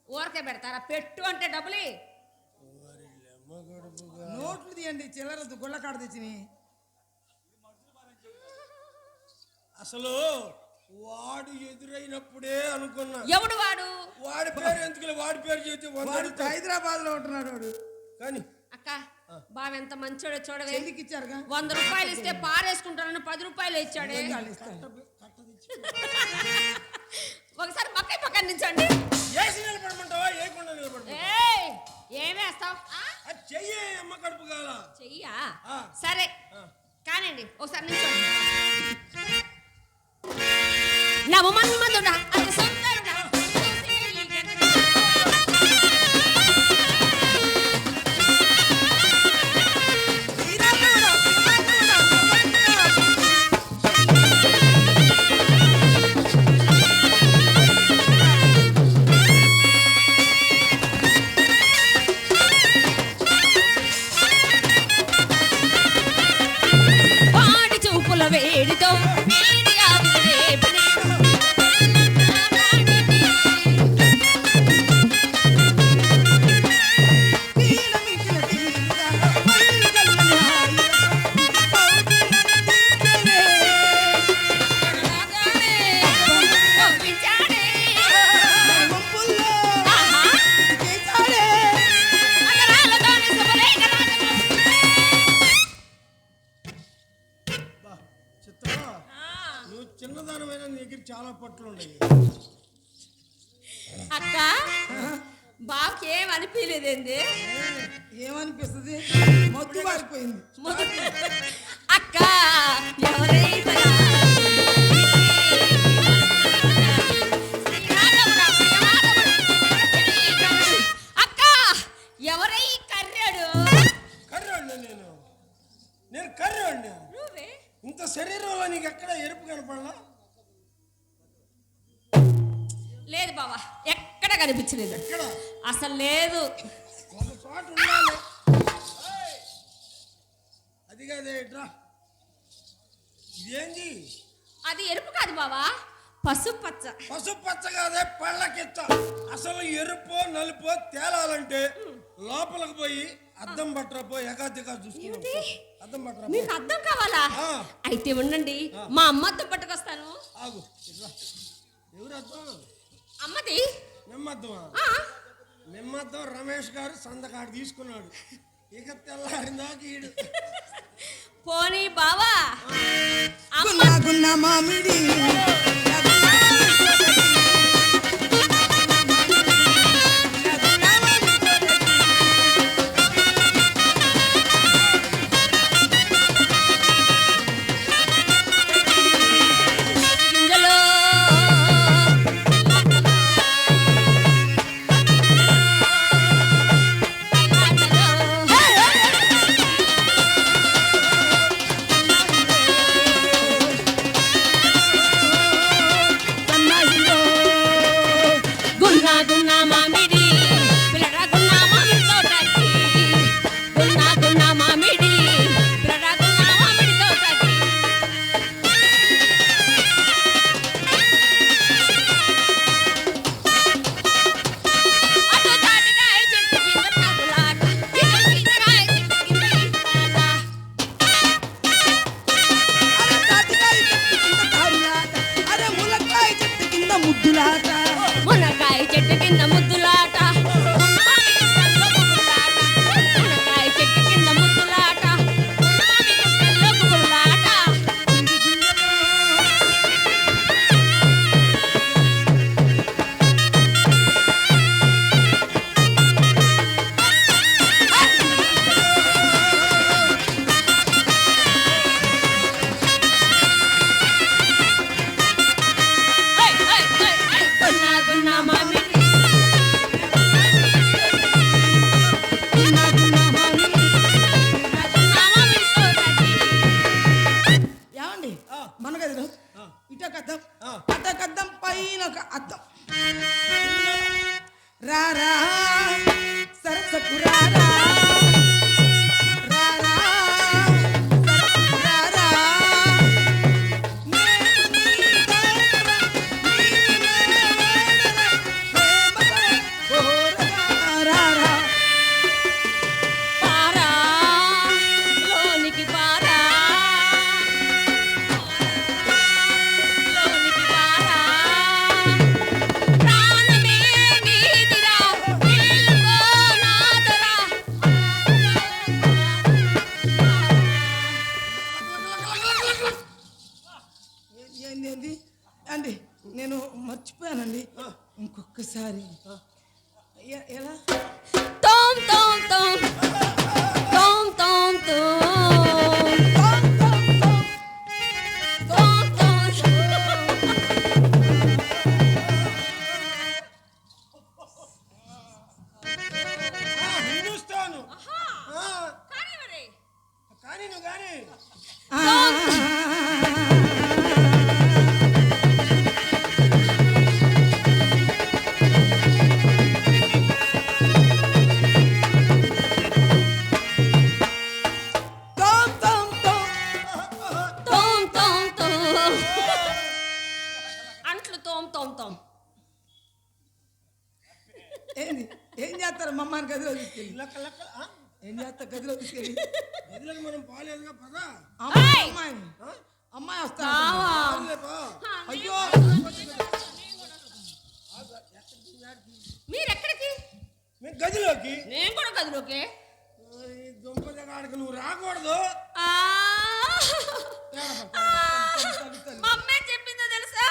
Speaker 4: ఊరకే పెడతారా పెట్టు అంటే డబ్బులు
Speaker 3: నోట్లు తీయండి చిల్లర గుళ్ళకాడ తెచ్చి
Speaker 2: అసలు వాడు ఎదురైనప్పుడే అనుకున్నా
Speaker 4: ఎవడు
Speaker 2: వాడి పేరు ఎందుకు వాడి పేరు చెబితే
Speaker 3: హైదరాబాద్ లో ఉంటున్నాడు వాడు కానీ
Speaker 4: అక్క బావ ఎంత మంచోడో చూడవే
Speaker 3: ఇచ్చారుగా
Speaker 4: ₹100 ఇస్తే పారేసుకుంటానని ₹10 ఇచ్చాడే ఒకసారి మక్కై పక్కన నిల్చోండి
Speaker 2: ఏసి నిలబడమంటావా ఏకుండా నిలబడమంటావా
Speaker 4: ఏమేస్తావు
Speaker 2: చెయ్యి అమ్మ కడుపు కాల
Speaker 4: చెయ్యా సరే కానండి ఒకసారి నిల్చోండి నవమన్మధుడా అతి సుందరుడా వాడి చూపుల వేడితో వేడి ఆవిరి రేపని
Speaker 2: చాలా పట్లు ఉన్నాయి.
Speaker 4: అక్క బాబుకి ఏం అనిపించలేదేంది?
Speaker 3: ఏమనిపిస్తుంది? మొద్దు మారిపోయింది.
Speaker 4: అక్క ఎవరైతే అక్క ఎవరై కర్రాడు?
Speaker 2: కర్రోడిని నేను కర్రోడిని.
Speaker 4: నువ్వే
Speaker 2: ఇంత శరీరంలో నీకు ఎక్కడ ఎరుపు కనపడలా?
Speaker 4: లేదు బాబా, ఎక్కడ కనిపించలేదు.
Speaker 2: ఎక్కడ?
Speaker 4: అసలు లేదు.
Speaker 2: ఒక చోట ఉండాలి. అది కాదే ఇట్రా. ఇదేంది?
Speaker 4: అది ఎరుపు కాదు బావా, పసుపు పచ్చ.
Speaker 2: పసుపు పచ్చ కాదే, పళ్ళకిచ్చ. అసలు ఎరుపు నలుపు తేలాలంటే లోపలికి పోయి అద్దం పట్టరపో ఎగాదిగా చూసుకున్నాం. అద్దం పట్టరా.
Speaker 4: మీకు అర్థం కావాలా? అయితే ఉండండి, మా అమ్మతో పట్టుకొస్తాను.
Speaker 2: ఆగు ఇట్రా. ఎవరు అద్దం?
Speaker 4: అమ్మది.
Speaker 2: నిమ్మద్దమా?
Speaker 4: ఆ,
Speaker 2: నిమ్మద్దం రమేష్ గారు సందకాడు తీసుకున్నాడు. ఇక తెల్లారిందాక ఈడు.
Speaker 4: పోనీ బావా,
Speaker 3: గున్నా గున్నా మామిడి
Speaker 4: గింజలో గున్నా గున్నా మామిడి పిల్లడా గున్నా మామిడి తోటకి, గున్నా గున్నా మామిడి పిల్లడా గున్నా మామిడి తోటకి. అటు తాటికాయ చెట్టు కింద తాగులాట, ఇటు చింతకాయ చెట్టు కింద ఈతలాట.
Speaker 3: అరే తాటికాయ చెట్టు కింద తారులాట, అరే ములక్కాయ చెట్టు కింద ముద్దులాట.
Speaker 4: మునక్కాయ చెట్టు కింద ముద్దులాట, మామిడి గుట్టల్లో గుబురులాట. మునక్కాయ చెట్టు కింద ముద్దులాట, మామిడి గుట్టల్లో గుబురులాట. హై హై హై హై గున్నా గున్నా మామిడి, గున్నా గున్నా మామిడి, గున్నా మామిడి తోటకి.
Speaker 3: ఏమండి మన గదిలో ఇటొక అద్దం, అటొక అద్దం, పైన ఒక అద్దం. రారా సరసకు రారా, రారా సరసకు రారా. నేను నీ దగ్గర, నీవు నా వాడరా, ప్రేమతో కోరగా రారా.
Speaker 4: పారా లోనికి పారా, లోనికి పారా. ప్రాణమే నీదిరా, నీళ్ళకో నాదరా.
Speaker 3: ఏంది అండి, నేను మర్చిపోయానండి. ఇంకొకసారి ఎలా?
Speaker 4: తోం తోం తోం తోం తోం తోం తోం తోం.
Speaker 2: హిందుస్తాను.
Speaker 4: కానీ మరి
Speaker 2: కానీ నువ్వు కానీ
Speaker 3: తోం తోం తోం.
Speaker 4: తోం తోం తోం. అంట్లు తోం తోం తోం.
Speaker 3: ఏంది ఏం చేస్తారు మమ్మల్ని గదిలో తీసుకెళ్ళి?
Speaker 2: లెక్క లెక్క.
Speaker 3: ఏం చేస్తారు గదిలో తీసుకెళ్ళి?
Speaker 2: గదిలోకి మనం పోలేదుగా పదా.
Speaker 3: అమ్మాయి
Speaker 4: ఏయ్!
Speaker 3: అమ్మాయి అమ్మాయి వస్తా.
Speaker 4: బావా.
Speaker 3: అయ్యో
Speaker 4: మీరెక్కడికి?
Speaker 2: మేము గదిలోకి.
Speaker 4: నేను కూడా గదిలోకే.
Speaker 2: ఈ దుంప దగ్గరికి నువ్వు రాకూడదు.
Speaker 4: ఆ! మమ్మీ చెప్పిందో తెలుసా?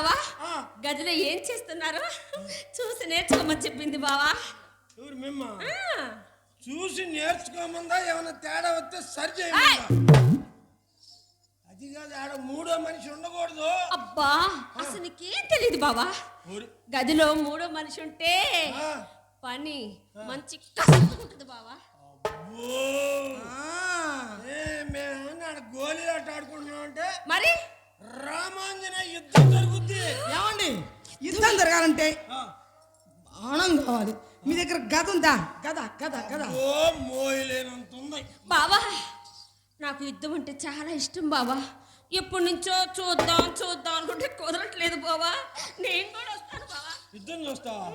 Speaker 4: బావా
Speaker 2: ఆ.
Speaker 4: గదిలో ఏం చేస్తున్నారు చూసి నేర్చుకోమని చెప్పింది బావా
Speaker 2: ఎవరు మిమ్మ
Speaker 4: ఆ.
Speaker 2: చూసి నేర్చుకోమందా ఏమైనా తేడా వస్తే సరి చేయమందా అది కాదు ఆడ మూడో మనిషి ఉండకూడదు
Speaker 4: అబ్బా అసలు నీకేం తెలియదు బావా గదిలో మూడో మనిషి ఉంటే
Speaker 2: ఆ.
Speaker 4: పని మంచి కష్టం బావా
Speaker 2: అబ్బో. మేమేమన్నా ఆడ గోళీ ఆట ఆడుకుంటున్నాం అంటే
Speaker 4: మరి
Speaker 2: రామాంజన యుద్ధం జరుగుద్ది
Speaker 3: ఏమండి యుద్ధం జరగాలంటే బాణం కావాలి మీ దగ్గర గద ఉందా గద గద గద
Speaker 2: ఓ మోయలేనంత ఉంది
Speaker 4: బావా నాకు యుద్ధం అంటే చాలా ఇష్టం బావా ఎప్పటి నుంచో చూద్దాం చూద్దాం అనుకుంటే కుదరట్లేదు బావా నేను కూడా వస్తాను బావా
Speaker 2: యుద్ధం చూస్తావా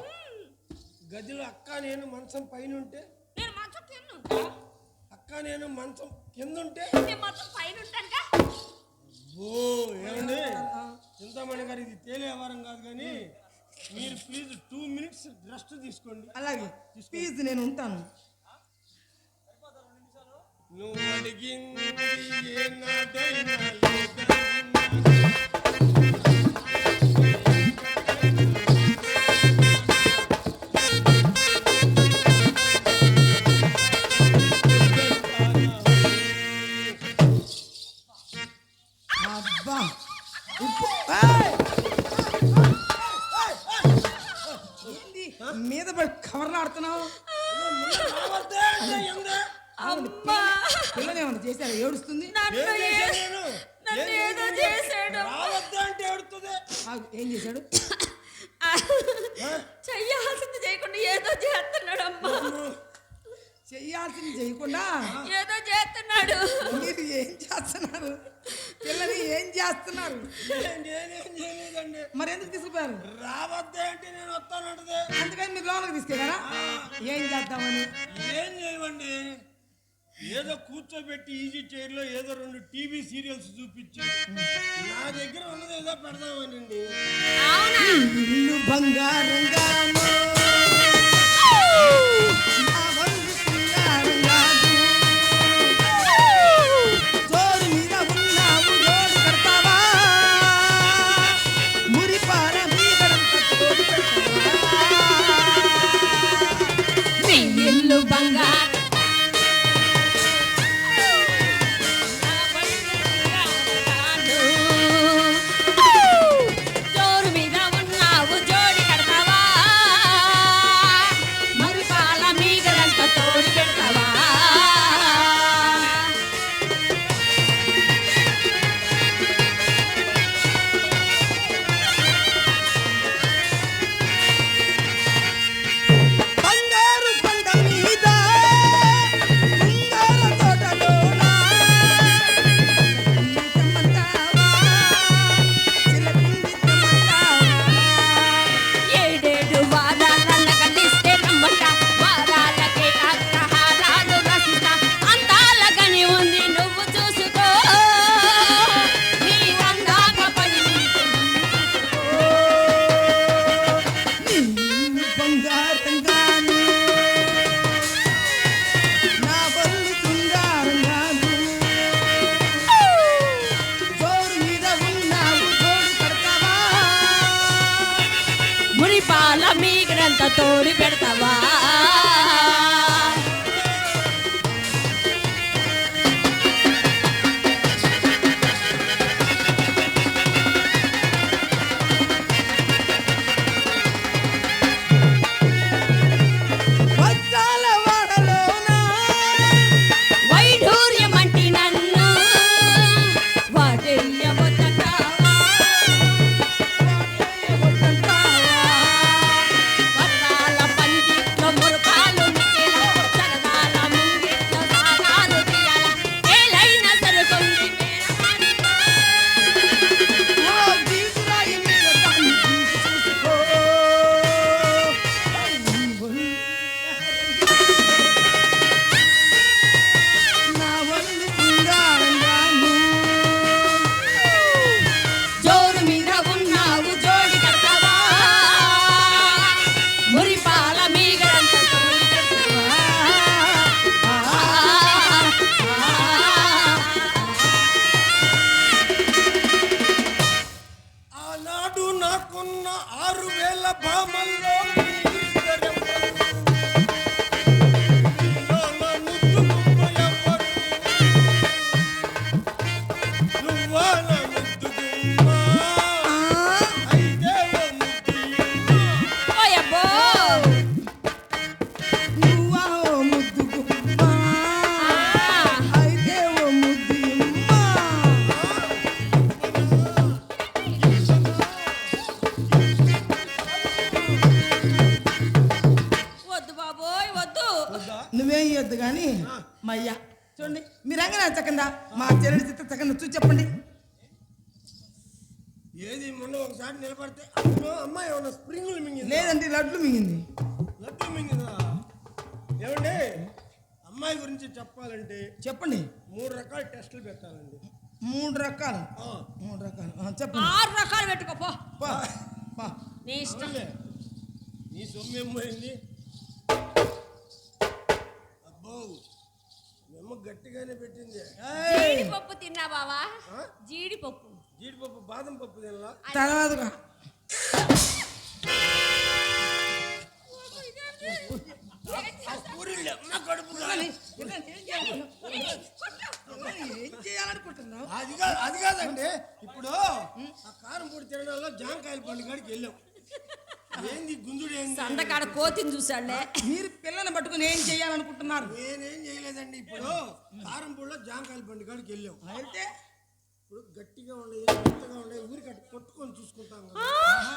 Speaker 2: గదిలో అక్క నేను మంచం పైన ఉంటే
Speaker 4: నేను మాత్రం కింద ఉంటా
Speaker 2: అక్క నేను మంచం కింద ఉంటే
Speaker 4: నేను మాత్రం పైన ఉంటానుగా
Speaker 2: ఓ ఏమండి చింతామణి గారు ఇది తేలే వ్యవహారం కాదు కానీ మీరు ప్లీజ్ 2 minutes రెస్ట్ తీసుకోండి
Speaker 3: అలాగే ప్లీజ్ నేను ఉంటాను
Speaker 2: నువ్వు అడిగింది ఏనాడైనా
Speaker 3: అబ్బా ఉప్పు ఏయ్! ఏంది మీద పడి కవర్లు ఆడుతున్నావు
Speaker 2: రావద్దే అంటే ఏందే?
Speaker 4: అమ్మా
Speaker 3: పిల్లలు ఏమన్నా చేశారు ఏడుస్తుంది
Speaker 4: నన్ను
Speaker 2: ఏం చేశాను నేను?
Speaker 4: నన్ను ఏదో చేశాడు
Speaker 2: రావద్దే అంటే ఏడుతుంది
Speaker 3: ఆగు, ఏం చేశాడు
Speaker 4: చెయ్యాల్సింది చేయకుండా ఏదో చేస్తున్నాడు అమ్మా
Speaker 3: చెయ్యాల్సింది చేయకుండా
Speaker 4: ఏదో చేస్తున్నాడు
Speaker 3: మీరు ఏం చేస్తున్నారు పిల్లలు ఏం చేస్తున్నారు
Speaker 2: నేనేం చేయలేదండి
Speaker 3: మరి ఎందుకు తీసుకుపోయారు
Speaker 2: రావద్దే అంటే నేను వస్తానంటదే
Speaker 3: అందుకని మీరు లోపలికి తీసుకెళ్ళారా ఏం చేద్దామని
Speaker 2: ఏం చేయమండి ఏదో కూర్చోబెట్టి ఈజీ చైర్లో ఏదో 2 టీవీ సీరియల్స్ చూపించి నా దగ్గర ఉన్నది ఏదో పెడదామనండి
Speaker 4: అవునా
Speaker 3: ఇల్లు బంగారంగాను నా వల్లు సింగారంగాను. జోరు మీద ఉన్నావు జోడు కడతావా మురిపాల మీదడంత తోడు పెడతావా
Speaker 4: నీ ఇల్లు బంగారు జోరు మీద ఉన్నావు జోడి కడతావా మరి పాల మీగడంత తోడు పెడతావా
Speaker 3: బంగారు కొండ మీద బంగారు తోటలోన తెమ్మంటావా చిలకింది తెమ్మంటావా
Speaker 4: ఏడేడు వారాల నగలిస్తే రమ్మంట వారాలకే అగ్రహారాలు రసిస్తా అందాల గని ఉంది నువ్వు చూసుకో నీ అందాక పడి
Speaker 3: నిన్ను బంగారంగాను నా బల్లి శృంగారంగాను జోరు మీద ఉన్నావు జోడు కడతావా
Speaker 4: మురిపాల మీగడంత తోడి పెడతావా
Speaker 3: వజ్రాల వాడలోన
Speaker 4: వైఢూర్యమంటి నన్ను వాడేయవచ్చావా వరాల పందిట్లో మురుపా
Speaker 2: పాటు నాకున్న 6000 భామల్లో మీరిద్దరెవ్వరు. నీలో నా ముద్దు గుమ్మ ఎవ్వరు. నువ్వా నా ముద్దు గుమ్మ, అయితే ఓ ముద్దు గుమ్మ.
Speaker 4: ఓయబ్బో
Speaker 3: నువ్వా ఓ ముద్దు గుమ్మ, అయితే ఓ ముద్దు గుమ్మ.
Speaker 4: వద్దు బాబోయ్ వద్దు.
Speaker 3: నువ్వేం ఇవ్వద్దు కానీ మయ్య చూడండి మీరు రంగనా చక్కగా మా చెల్లెడి చిత్త చక్కగా చూసి చెప్పండి.
Speaker 2: ఏది మొన్న ఒకసారి నిలబడితే అమ్మో అమ్మాయి ఏమన్నా స్ప్రింగులు మింగింది
Speaker 3: లేదండి లడ్లు మింగింది.
Speaker 2: లడ్డు మింగిందా? ఏమండి అమ్మాయి గురించి చెప్పాలంటే
Speaker 3: చెప్పండి
Speaker 2: 3 రకాల టెస్టులు పెట్టాలండి.
Speaker 3: 3 రకాలు
Speaker 2: ఆ,
Speaker 3: 3 రకాలు చెప్పండి.
Speaker 4: 6 రకాలు పెట్టుకోపో
Speaker 3: పా, పా.
Speaker 4: నీ ఇష్టం.
Speaker 2: అవునులే. నీ సొమ్మేం పోయింది? అబ్బో మేము గట్టిగానే పెట్టింది.
Speaker 3: ఏయ్,
Speaker 4: జీడిపప్పు తిన్నా బావా?
Speaker 2: ఆ?
Speaker 4: జీడిపప్పు.
Speaker 2: జీడిపప్పు బాదం పప్పు తినలా?
Speaker 3: తర్వాతగా
Speaker 2: పూరీలు నా కడుపు కాలి.
Speaker 3: ఏం చేయాలనుకుంటున్నావు?
Speaker 2: అది కాదండి. ఇప్పుడు ఆ కారం పొడి తినడంలో జాంకాయల పండు కాడికి వెళ్ళాం. ఏంది గుంజుడు ఏంది?
Speaker 4: సందకాడ కోతిని చూసాడులే.
Speaker 3: మీరు పిల్లల్ని పట్టుకుని ఏం చేయాలనుకుంటున్నారు?
Speaker 2: నేనేం చేయలేదండి. ఇప్పుడు కారం పొడిలో జాంకాయల పండు కాడికి వెళ్ళాం.
Speaker 3: అయితే
Speaker 2: ఇప్పుడు గట్టిగా ఉండే మెత్తగా ఉండే ఊరికి అట్టు కొట్టుకొని చూసుకుంటాం కదా.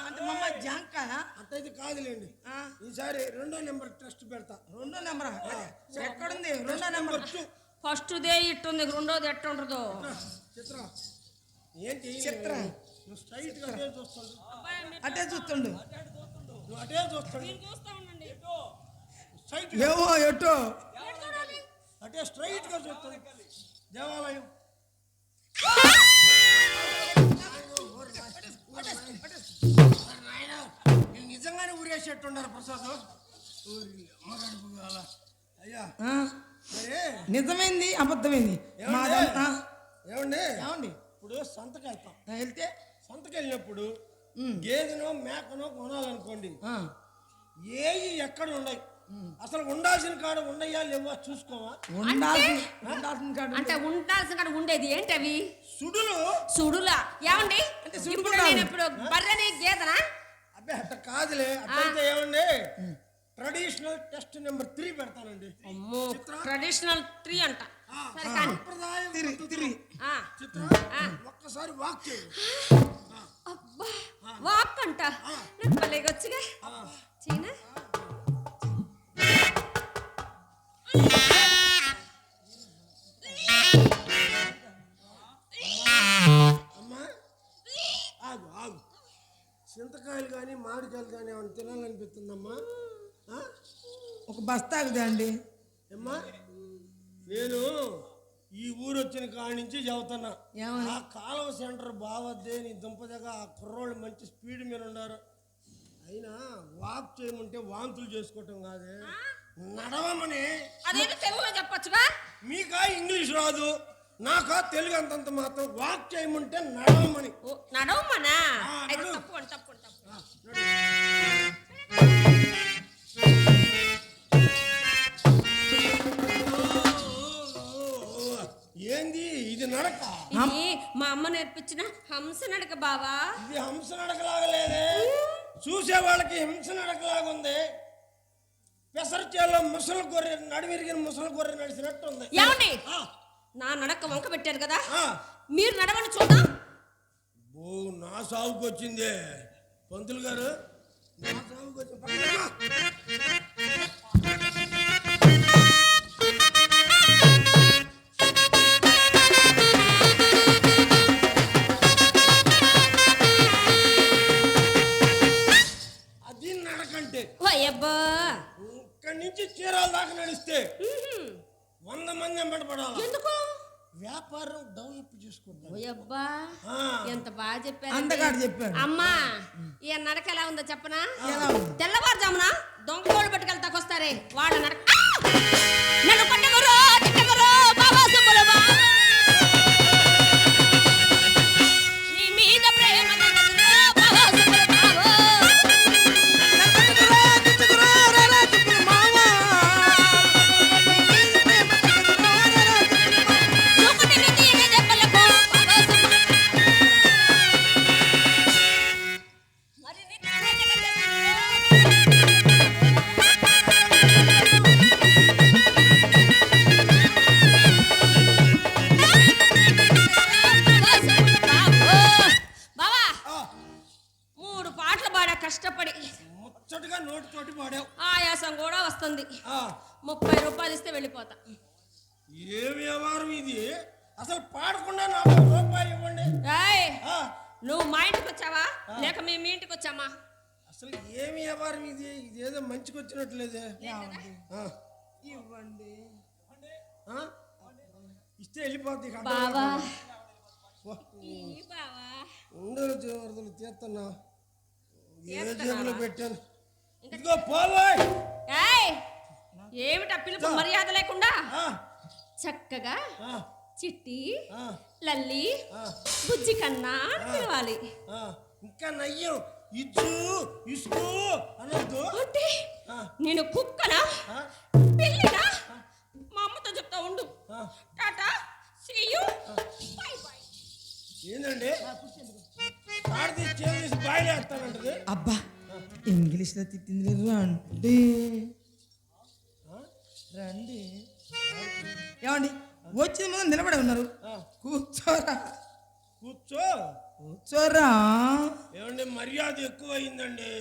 Speaker 3: అంటే మమ్మ జాంకాయ
Speaker 2: అట్టయితే కాదులేండి. ఈసారి 2వ నెంబర్ టెస్ట్ పెడతా.
Speaker 3: 2వ నెంబర్ ఎక్కడుంది? 2వ నెంబర్
Speaker 4: ఫస్ట్ దే ఇట్టుంది, రెండోది ఎట్ట ఉంటుందో.
Speaker 2: చిత్ర ఏంటి
Speaker 3: చిత్ర.
Speaker 2: నువ్వు స్ట్రైట్ గా అటే చూస్తాడు.
Speaker 3: అటే చూస్తుండు.
Speaker 2: నువ్వు అటే చూస్తాడు. స్ట్రైట్
Speaker 3: ఏమో ఎటో
Speaker 2: అటే స్ట్రైట్ గా చూస్తాడు. దేవాలయం నేను నిజంగానే ఊరేసేట్టున్నారు ప్రసాద్. ఊరి అమ్మ గడుపు కాల. అయ్యా
Speaker 3: ఆ,
Speaker 2: మరి
Speaker 3: నిజమైంది అబద్ధమైంది మాదంతా.
Speaker 2: ఏమండి
Speaker 3: ఏమండి
Speaker 2: ఇప్పుడు సంతకి వెళ్తాం.
Speaker 3: వెళ్తే
Speaker 2: సంతకి వెళ్ళినప్పుడు గేదెనో మేకనో కొనాలనుకోండి.
Speaker 3: ఆ,
Speaker 2: ఏవి ఎక్కడ ఉన్నాయి, అసలు ఉండాల్సిన కాడ ఉన్నాయా లేవా చూసుకోవా?
Speaker 3: ఉండాల్సిన కాడ
Speaker 4: అంటే ఉండాల్సిన కాడ ఉండేది ఏంటి అవి?
Speaker 2: సుడులు.
Speaker 4: సుడులా? ఏమండి
Speaker 3: సుడులు
Speaker 4: ఇప్పుడు
Speaker 3: కాదు.
Speaker 4: నేను ఇప్పుడు బర్రెని గేదనా?
Speaker 2: అబ్బే అట్ట కాదులే. అట్లయితే ఏమండి ట్రెడిషనల్ టెస్ట్ నెంబర్ 3 పెడతానండి.
Speaker 4: అమ్మో ట్రెడిషనల్ 3 అంట.
Speaker 2: ఆ,
Speaker 4: సరే కానీ
Speaker 2: సంప్రదాయం
Speaker 3: తిరి తిరి
Speaker 4: ఆ,
Speaker 2: చిత్ర ఒక్కసారి వాక్ చేయి.
Speaker 4: అబ్బా వాక్ అంట. నాకు భలేగొచ్చుగా చీనా.
Speaker 2: అమ్మా ఆగు ఆగు. చింతకాయలు కానీ మామిడికాయలు కానీ ఏమైనా తినాలనిపిస్తుందమ్మా? ఆ?
Speaker 3: ఒక బస్తాకుదా అండి.
Speaker 2: ఏమ్మా నేను ఈ ఊరు వచ్చిన కాడి నుంచి చెబుతున్నా.
Speaker 3: ఏమని?
Speaker 2: ఆ కాలువ సెంటర్ బావద్దే నీ దుంపదగా ఆ కుర్రోళ్ళు మంచి స్పీడ్ మీద ఉన్నారు. అయినా వాక్ చేయమంటే వాంతులు చేసుకోవటం కాదే, నడవమని.
Speaker 4: అదేదో తెలుగులో చెప్పొచ్చుగా.
Speaker 2: మీకా ఇంగ్లీష్ రాదు, నాకా తెలుగు అంతంత మాత్రం. వాక్ చేయమంటే నడవమని.
Speaker 4: ఓ నడవమనా?
Speaker 2: ఆ,
Speaker 4: అయితే
Speaker 2: నడువు.
Speaker 4: తప్పుకోండి తప్పుకోండి తప్పు.
Speaker 2: ఏంది ఇది నడక?
Speaker 4: ఇది మా అమ్మ నేర్పించిన హంస నడక బావా.
Speaker 2: ఇది హంస నడకలాగలేదే, చూసే వాళ్ళకి హింస నడకలాగుంది. పెసరచేలో ముసలి గొర్రె నడివిరిగిన ముసలి గొర్రె నడిచినట్టు ఉంది.
Speaker 4: ఏమండి
Speaker 2: ఆ,
Speaker 4: నా నడక వంక పెట్టారు కదా,
Speaker 2: ఆ.
Speaker 4: మీరు నడవని చూద్దాం.
Speaker 2: ఓ నా సాగుకు వచ్చిందే పంతులు గారు, నా సాగుకు వచ్చింది. పక్కన రా. అది నడకంటే.
Speaker 4: ఓయబ్బా
Speaker 2: ఇక్కడి నుంచి చీరాల దాకా నడిస్తే 100 మంది ఎంబడపడాలి.
Speaker 4: ఎందుకు?
Speaker 2: వ్యాపారం డెవలప్ చేసుకుంటాం.
Speaker 4: ఓయబ్బా
Speaker 2: ఆ.
Speaker 4: ఎంత బాగా చెప్పారు.
Speaker 3: అందగాడు చెప్పాడు.
Speaker 4: అమ్మా ఈ నడక ఎలా ఉందో చెప్పనా?
Speaker 3: ఎలా ఉంది?
Speaker 4: తెల్లవారుజామున దొంగోళ్ళు పట్టుకెళ్తాకొస్తారే వాళ్ళ నడక. నన్ను పట్టగరు తిట్టగరు బాబా సుబ్బలబా, నీ మీద ప్రేమ దండగరు బాబా కష్టపడి
Speaker 2: ముచ్చటగా నోటితోటి పాడావు.
Speaker 4: ఆయాసం కూడా వస్తుంది.
Speaker 2: ఆ,
Speaker 4: 30 రూపాయలు ఇస్తే వెళ్ళిపోతా.
Speaker 2: ఏ వ్యవహారం ఇది? అసలు పాడకుండా నాకు రూపాయి ఇవ్వండి.
Speaker 4: ఏయ్,
Speaker 2: ఆ,
Speaker 4: నువ్వు మా ఇంటికి వచ్చావా లేక మేము మీ ఇంటికి వచ్చామా?
Speaker 2: అసలు ఏమి వ్యవహారం ఇది? ఇదేదో మంచికి వచ్చినట్లేదే. ఆ,
Speaker 3: ఇవ్వండి.
Speaker 2: ఆ? ఇస్తే వెళ్ళిపోద్ది ఇక.
Speaker 4: బావా
Speaker 2: వా,
Speaker 4: ఈ బావా
Speaker 2: ఉండలు జోరుదలు తీస్తున్నా. ఏ
Speaker 4: తీస్తున్నావా?
Speaker 2: జేబులో పెట్టాను. ఇదిగో పోవాయ్.
Speaker 4: ఏయ్, ఏమిటా పిలుపు మర్యాద లేకుండా?
Speaker 2: ఆ,
Speaker 4: చక్కగా
Speaker 2: ఆ,
Speaker 4: చిట్టి,
Speaker 2: ఆ,
Speaker 4: లల్లి,
Speaker 2: ఆ,
Speaker 4: బుజ్జి కన్నా పిలవాలి.
Speaker 2: ఆ. ఇంకా నయ్యం ఇచ్చు ఇసుకో అనొద్దు.
Speaker 4: అంటే
Speaker 2: ఆ,
Speaker 4: నేను కుక్కనా
Speaker 2: ఆ,
Speaker 4: పిల్లినా? మా అమ్మతో చెప్తా ఉండు.
Speaker 2: ఆ.
Speaker 4: Tata, see you, bye bye.
Speaker 2: ఏందండి ఆడది చేసి బాయిలేస్తానంటది.
Speaker 3: అబ్బా ఇంగ్లీష్లో తిట్టింది రండి. రండి ఏమండి వచ్చిన ముందు నిలబడి ఉన్నారు. కూర్చోరా
Speaker 2: కూర్చో.
Speaker 3: కూర్చోరా.
Speaker 2: ఏమండి మర్యాద ఎక్కువ అయిందండి.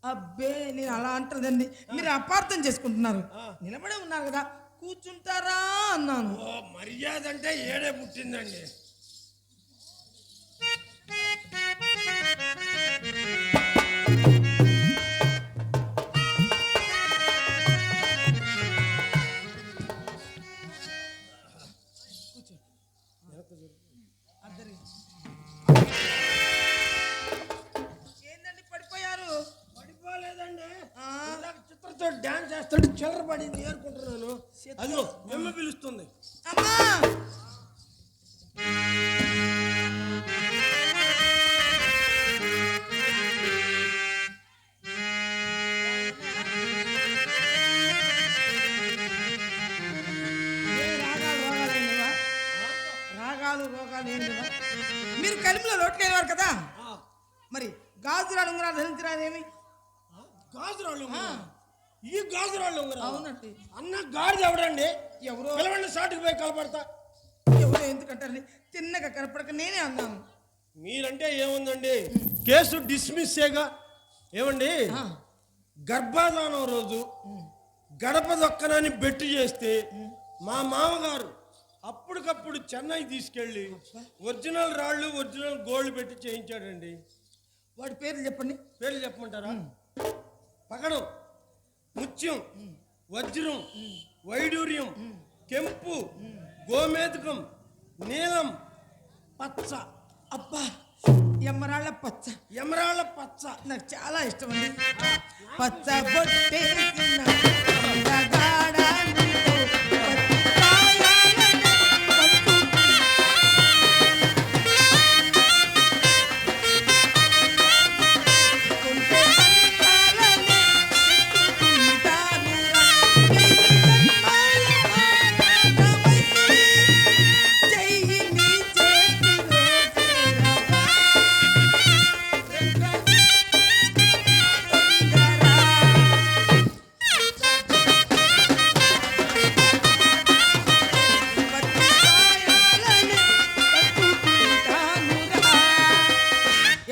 Speaker 3: అబ్బే నేను అలా అంటలేదండి, మీరు అపార్థం చేసుకుంటున్నారు. నిలబడే ఉన్నారు కదా కూర్చుంటారా అన్నాను.
Speaker 2: ఓ మర్యాద అంటే ఏడే పుట్టిందండి.
Speaker 3: ఏందండి పడిపోయారు?
Speaker 2: పడిపోలేదండి. ఇందాక చిత్రతో డాన్స్ చేస్తాడు చిల్లర పడింది ఏరుకుంటున్నాను. అదిగో మెమ్మ పిలుస్తుంది.
Speaker 3: అమ్మా రాగాలు రోగాలు ఏం లేవా? మీరు కలిమిలో లోట్లేనివారు కదా, మరి గాజురాలు ఉంగరాలు ధరించరాదేమి?
Speaker 2: గాజురాళ్ళు ఉంగరాలు? ఈ గాజురాళ్ళు ఉంగరాలు?
Speaker 3: అవునండి.
Speaker 2: అన్న గాడిద ఎవడండి?
Speaker 3: ఎవరో
Speaker 2: పిలవండి సాటుకు పోయి కలపడతా.
Speaker 3: ఎవరో ఎందుకంటారండి, తిన్నగా కనపడక నేనే అన్నాను.
Speaker 2: మీరంటే ఏముందండి, కేసు డిస్మిస్సేగా. ఏమండి గర్భాధానం రోజు గడప దొక్కనని బెట్టు చేస్తే మా మామగారు అప్పటికప్పుడు చెన్నై తీసుకెళ్ళి ఒరిజినల్ రాళ్ళు ఒరిజినల్ గోల్డ్ పెట్టి చేయించాడండి.
Speaker 3: వాడి పేర్లు చెప్పండి.
Speaker 2: పేర్లు చెప్పమంటారా? పగడం, ముత్యం, వజ్రం, వైడూర్యం, కెంపు, గోమేధకం, నీలం, పచ్చ.
Speaker 3: అబ్బా ఎమ్మరాళ్ళ పచ్చ.
Speaker 2: ఎమరాళ్ళ పచ్చ
Speaker 3: నాకు చాలా ఇష్టం అండి. పచ్చ బొట్టేసిన అందగాడ నీతో పచ్చాయాలనే కొంటే అందాలనే ఎత్తుకుంటానురా. చెయ్యి నీ చేతిలో చేరవా.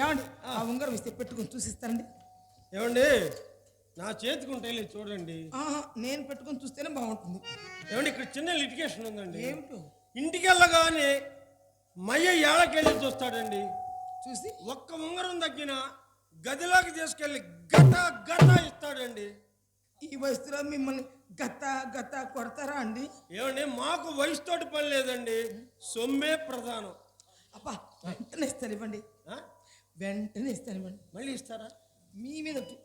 Speaker 3: ఏమండి ఆ ఉంగరం ఇస్తే పెట్టుకొని చూసిస్తారండి?
Speaker 2: ఏమండి నా చేతికుంటే చూడండి.
Speaker 3: ఆహా, నేను పెట్టుకొని చూస్తేనే బాగుంటుంది.
Speaker 2: ఏమండి ఇక్కడ చిన్న లిటిగేషన్ ఉందండి.
Speaker 3: ఏమిటో
Speaker 2: ఇంటికి వెళ్ళగానే మయ్య ఏళ్ళకెళ్ళి చూస్తాడండి.
Speaker 3: చూసి
Speaker 2: ఒక్క ఉంగరం తగ్గిన గదిలోకి తీసుకెళ్ళి గత గత ఇస్తాడండి.
Speaker 3: ఈ వయసులో మిమ్మల్ని గత గత కొడతారా అండి?
Speaker 2: ఏమండి మాకు వయసుతోటి పని లేదండి, సొమ్మే ప్రధానం.
Speaker 3: అబ్బా వెంటనే ఇస్తాను ఇవ్వండి.
Speaker 2: ఆ?
Speaker 3: వెంటనే ఇస్తాను ఇవ్వండి.
Speaker 2: మళ్ళీ ఇస్తారా?
Speaker 3: మీ మీద ఒట్టు.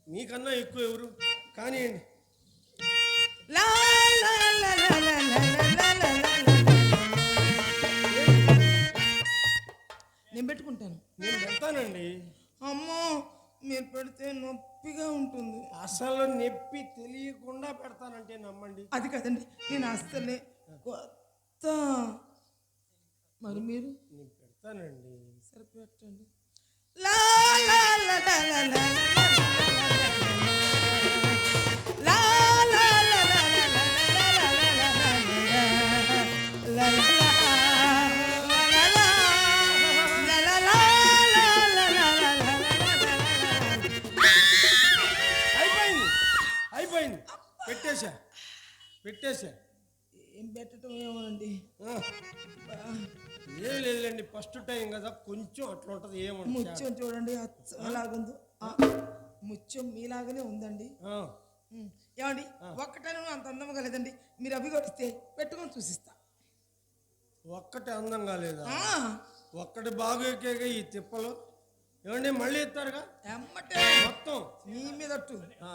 Speaker 2: మీకన్నా ఎక్కువ ఎవరు కానివ్వండి.
Speaker 3: లా లా లా లా లా లా లా లా లా లా. నేను పెట్టుకుంటాను.
Speaker 2: నేను పెడతానండి.
Speaker 3: అమ్మో మీరు పెడితే నొప్పిగా ఉంటుంది.
Speaker 2: అసలు నొప్పి తెలియకుండా పెడతానంటే నమ్మండి.
Speaker 3: అది కదండి నేను అస్సలే కొత్త. మరి మీరు
Speaker 2: నేను పెడతానండి.
Speaker 3: సరిపెట్టండి. లా లా లా లా లా లా లా లా లా లా లా లా లా లా.
Speaker 2: పెట్టేసా.
Speaker 3: ఏం పెట్టడం ఏమోనండి.
Speaker 2: ఏం లేదులేండి, ఫస్ట్ టైం కదా, కొంచెం అట్లా ఉంటుంది. ఏమంటే
Speaker 3: ముత్యం చూడండి ఎలాగుందో. ముత్యం మీలాగానే ఉందండి. ఏమండి ఒక్కటైనా అంత అందంగా లేదండి. మీరు అవి కొడిస్తే పెట్టుకొని చూసిస్తా.
Speaker 2: ఒక్కటే అందంగా లేదా? ఒక్కటి బాగా ఎక్కేగా ఈ తిప్పలు. ఏమండి మళ్ళీ ఇస్తారుగా
Speaker 3: ఎమ్మటే
Speaker 2: మొత్తం
Speaker 3: నీ మీద
Speaker 2: ఆ.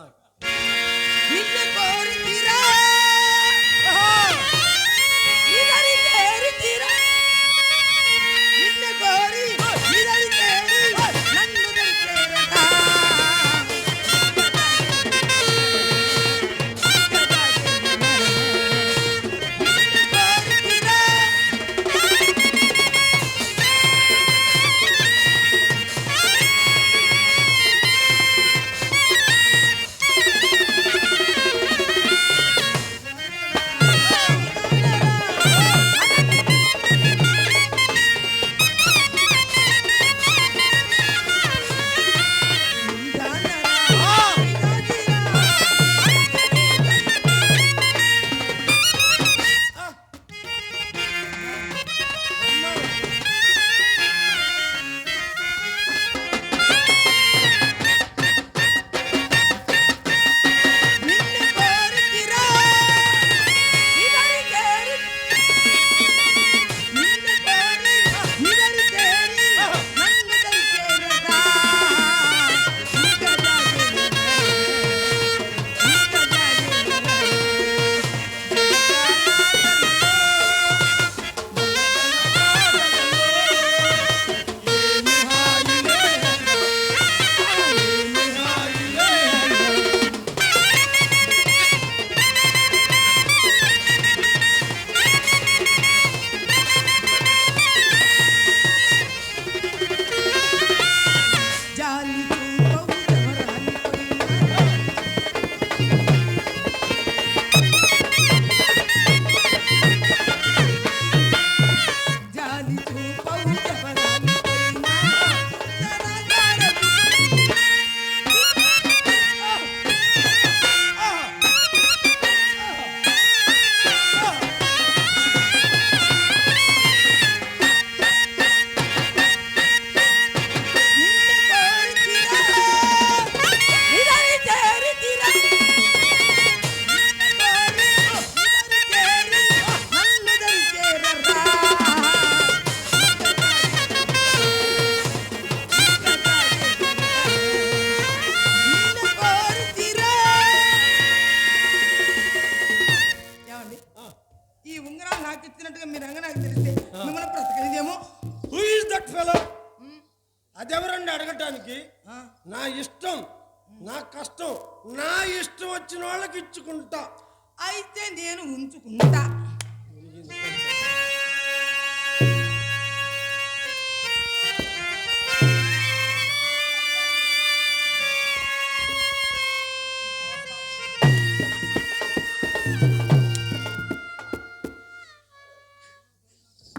Speaker 2: అదెవరండి అడగటానికి? నా ఇష్టం, నా కష్టం, నా ఇష్టం వచ్చిన వాళ్ళకి ఇచ్చుకుంటా.
Speaker 3: అయితే నేను ఉంచుకుంటా.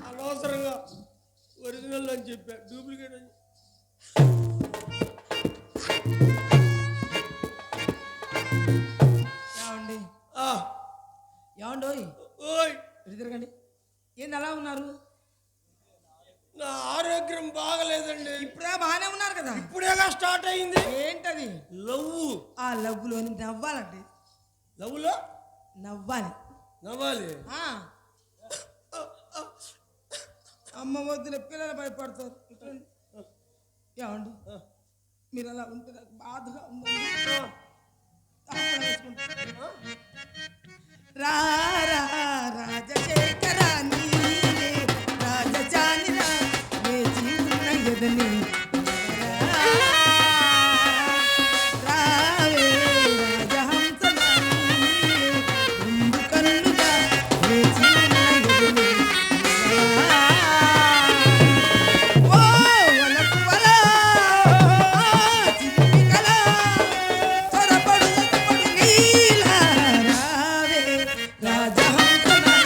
Speaker 2: అనవసరంగా ఒరిజినల్ అని చెప్పా, డూప్లికేట్ అని.
Speaker 3: ఏమండోయ్
Speaker 2: ఓయ్
Speaker 3: తిరగండి. ఏంది అలా ఉన్నారు?
Speaker 2: నా ఆరోగ్యం బాగలేదండి.
Speaker 3: ఇప్పుడే బాగానే ఉన్నారు కదా.
Speaker 2: ఇప్పుడేగా స్టార్ట్ అయింది.
Speaker 3: ఏంటది?
Speaker 2: లవ్.
Speaker 3: ఆ లవ్లోని నవ్వాలండి.
Speaker 2: లవ్లో
Speaker 3: నవ్వాలి.
Speaker 2: నవ్వాలి.
Speaker 3: అమ్మ వద్దులే, పిల్లలు భయపడతారు. ఏమండి మీరు అలా ఉంటే నాకు బాధగా ఉందండి. రా రా రాజశేఖర నీవే రాజజానిరా వేచి ఉన్న ఎదని రావే రాజహంసలా నీవే ముందు కన్నుగా వేచి ఉన్న ఎదని ఓ వలకు వలా చిత్తికలా త్వరపడు నీలా రావే రాజహంసలా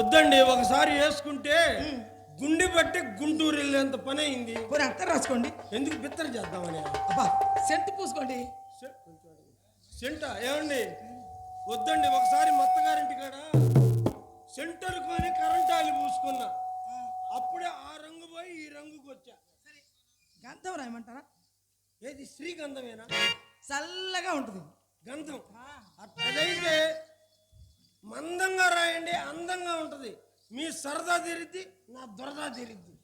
Speaker 2: వద్దండి, ఒకసారి వేసుకుంటే గుండె బట్టి గుంటూరు వెళ్ళేంత పని అయింది.
Speaker 3: పోనీ అత్త రాసుకోండి.
Speaker 2: ఎందుకు బిత్తర చేద్దామని.
Speaker 3: అబ్బా సెంటు పూసుకోండి.
Speaker 2: సెంట ఏమండి? వద్దండి, ఒకసారి మత్తగారింటి కాడ సెంటర్ కొని కరెంట్ ఆయిల్ పూసుకున్నా, అప్పుడే ఆ రంగు పోయి ఈ రంగుకి వచ్చా.
Speaker 3: గంధం రాయమంటారా?
Speaker 2: ఏది శ్రీగంధమేనా?
Speaker 3: చల్లగా ఉంటుంది
Speaker 2: గంధం. అదైతే మందంగా రాయండి, అందంగా ఉంటది. మీ సరదా తీరిద్ది, నా దొరదా తీరిద్ది.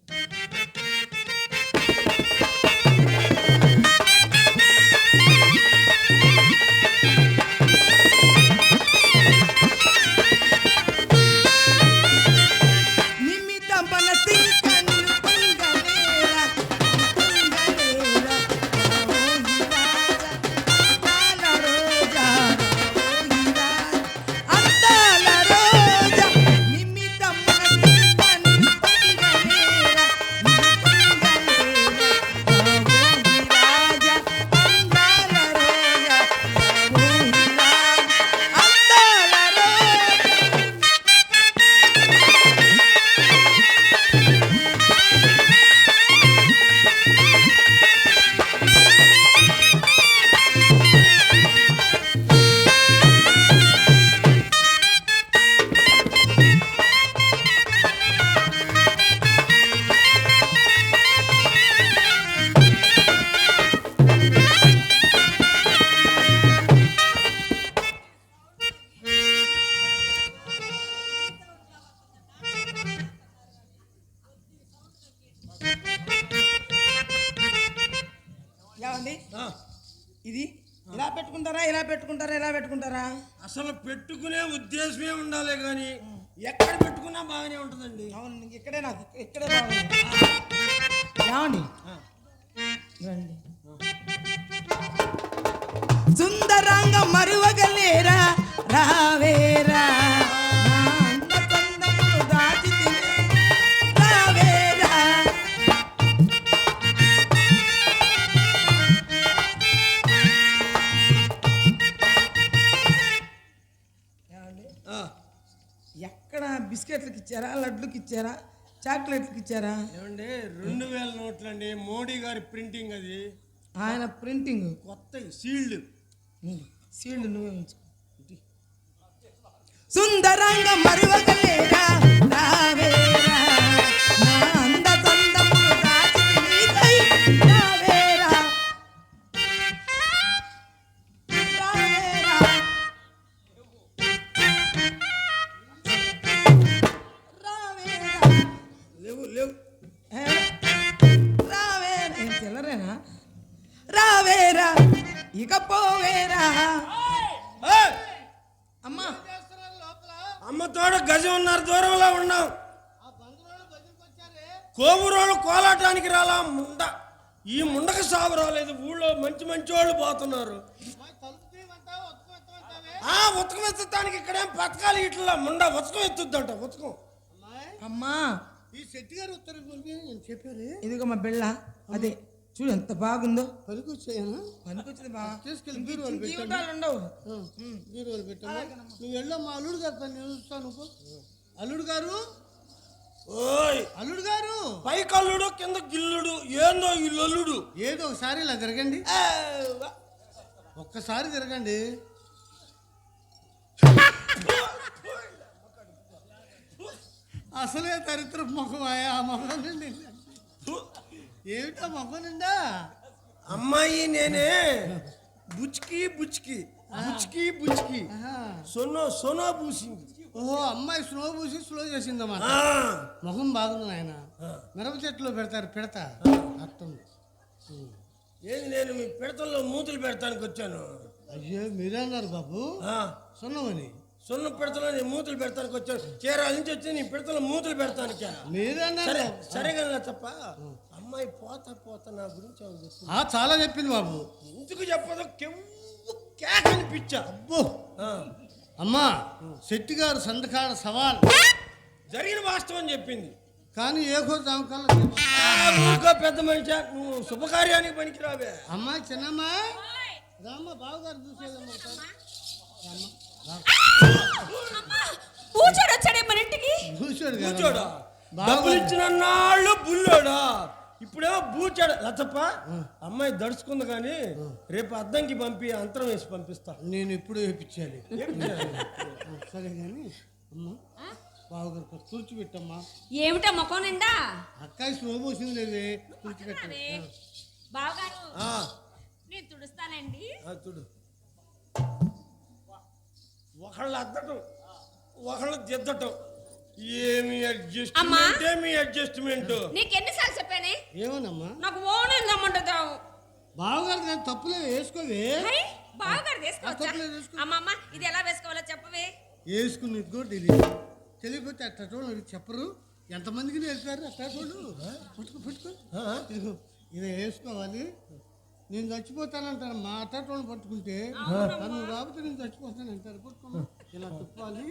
Speaker 3: ఇది ఇలా పెట్టుకుంటారా, ఇలా పెట్టుకుంటారా, ఇలా పెట్టుకుంటారా?
Speaker 2: అసలు పెట్టుకునే ఉద్దేశమే ఉండాలి, కానీ ఎక్కడ పెట్టుకున్నా బాగానే ఉంటుందండి.
Speaker 3: అవును, ఇక్కడే నాకు ఇక్కడే బాగుంది. ఏమండి రండి. సుందరంగా మరువగలేరా రావేరా, ఎక్కడ బిస్కెట్లకి ఇచ్చారా, లడ్లకి ఇచ్చారా, చాక్లెట్లకి ఇచ్చారా?
Speaker 2: ఏమండి 2000 నోట్లు అండి, మోడీ గారి ప్రింటింగ్. అది
Speaker 3: ఆయన ప్రింటింగ్
Speaker 2: కొత్త సీల్డ్.
Speaker 3: సీల్డ్ నువ్వే ఉంచు. సుందరంగా మరువగలేరా రావేరా, నా అంద చందములు దాచి నీకై రావేరా, రావేరా, రావేరా.
Speaker 2: లేవు లేవు.
Speaker 3: రావేరా, ఏం చిల్లరేనా? రావేరా ఇక పోవేరా. అమ్మా
Speaker 2: అమ్మ తోడ గజం ఉన్నారు, దూరంలో ఉన్నాం. కోబురోళ్ళు కోలాటానికి రాలా ముండ. ఈ ముండకు సాగు రాలేదు, ఊళ్ళో మంచి మంచి వాళ్ళు పోతున్నారు. ఉతకం ఎత్తుతానికి ఇక్కడేం పథకాలు ఇట్లా ముండ ఉతకం ఎత్తుద్దంట. ఉతకం.
Speaker 3: అమ్మా
Speaker 1: ఈ శెట్టి గారు ఉత్తరం చెప్పారు.
Speaker 3: ఇదిగో మా బిళ్ళ, అదే చూడు ఎంత బాగుందో.
Speaker 1: పనికొచ్చాయనా?
Speaker 3: పనికొచ్చింది బా.
Speaker 1: తీసుకెళ్ళి బీరువాలు
Speaker 3: ఉండవు.
Speaker 1: బీరువాలు పెట్టాను. నువ్వు వెళ్ళా, మా అల్లుడు గారు పని నేను చూస్తాను. అల్లుడు గారు,
Speaker 2: ఓయ్
Speaker 1: అల్లుడు గారు,
Speaker 2: పై కల్లుడు కింద గిల్లుడు, ఏందో ఈ లల్లుడు.
Speaker 1: ఏదో ఒకసారి ఇలా తిరగండి, ఒక్కసారి తిరగండి. అసలే దరిద్ర ముఖమాయా, ఆ ముఖం నిండి ఏమిటా ముఖం నిండా?
Speaker 2: అమ్మాయి నేనే బుచ్కి బుచ్కి బుచ్కి బుచ్కి సొనో పూసింది.
Speaker 1: ఓహో, అమ్మాయి స్లో పూసి స్లో చేసిందన్నమాట. ముఖం బాగుంది నాయన. మిరప చెట్టులో పెడతారు పెడతా అట్టుంది.
Speaker 2: ఏది నేను మీ పిడతల్లో మూతులు పెడతానికి వచ్చాను.
Speaker 1: అయ్యో మీరే అన్నారు బాబు సున్నమని.
Speaker 2: సున్న పిడతలో నేను మూతులు పెడతానికి వచ్చాను. చీరాల నుంచి వచ్చి నీ పిడతలో మూతులు పెడతానికి.
Speaker 1: మీరే అన్నారు.
Speaker 2: సరే కదా తప్ప. అమ్మాయి పోతా పోతా నా గురించి
Speaker 1: చాలా చెప్పింది బాబు.
Speaker 2: ఎందుకు చెప్పదో కేకనిపించా.
Speaker 1: అబ్బో అమ్మా, శెట్టి గారు సంతకాడ సవాల్
Speaker 2: జరిగిన వాస్తవం చెప్పింది.
Speaker 1: కానీ ఏ కోకల్లా
Speaker 2: పెద్ద మనిషి, నువ్వు శుభకార్యానికి పనికిరావే.
Speaker 1: అమ్మాయి చిన్నమ్మా రామ్మ, బావగారు చూసేదమ్మా.
Speaker 4: పూచాడు వచ్చాడే మన ఇంటికి.
Speaker 1: బూచోడు కదా.
Speaker 2: బూచోడా? డబ్బులు ఇచ్చిన నాళ్ళు బుల్లోడా, ఇప్పుడేమో బూచాడు. లచ్చప్ప, అమ్మాయి దడుచుకుంది కానీ రేపు అద్దంకి పంపి అంతరం వేసి పంపిస్తా.
Speaker 1: నేను ఎప్పుడు వేయించాలి. సరే కానీ అమ్మ బావగారు తుడిచిపెట్టమ్మా.
Speaker 4: ఏమిటా ముఖం నిండా
Speaker 1: అక్కాయి స్లో మోషన్ లేదే, తుడిచిపెట్టాలి.
Speaker 4: బావగారు నేను తుడుస్తానండి.
Speaker 2: చూడు, ఒకళ్ళు అద్దటం ఒకళ్ళు దిద్దటం, ఏమి అడ్జస్ట్మెంట్, ఏమి అడ్జస్ట్మెంట్.
Speaker 4: నీకు ఎన్నిసార్లు చెప్పానే
Speaker 1: ఏమోనమ్మా
Speaker 4: నాకు ఓనే రమ్మంటావు.
Speaker 1: బావగారు నేను తప్పులే వేసుకోవే.
Speaker 4: బావగారు వేసుకోవచ్చా? అమ్మమ్మ ఇది ఎలా వేసుకోవాలో చెప్పవే.
Speaker 1: వేసుకునేది కూడా తెలియదు. తెలియకపోతే అట్టోళ్ళు అడిగి చెప్పరు. ఎంతమందికి నేర్పారు అట్టోళ్ళు. పట్టుకో ఇదిగో ఇది వేసుకోవాలి. నేను చచ్చిపోతానంటాను మా అట్టోళ్ళు పట్టుకుంటే, నన్ను రాబోతే నేను చచ్చిపోతానంటారు. పట్టుకోమా, ఇలా తిప్పాలి.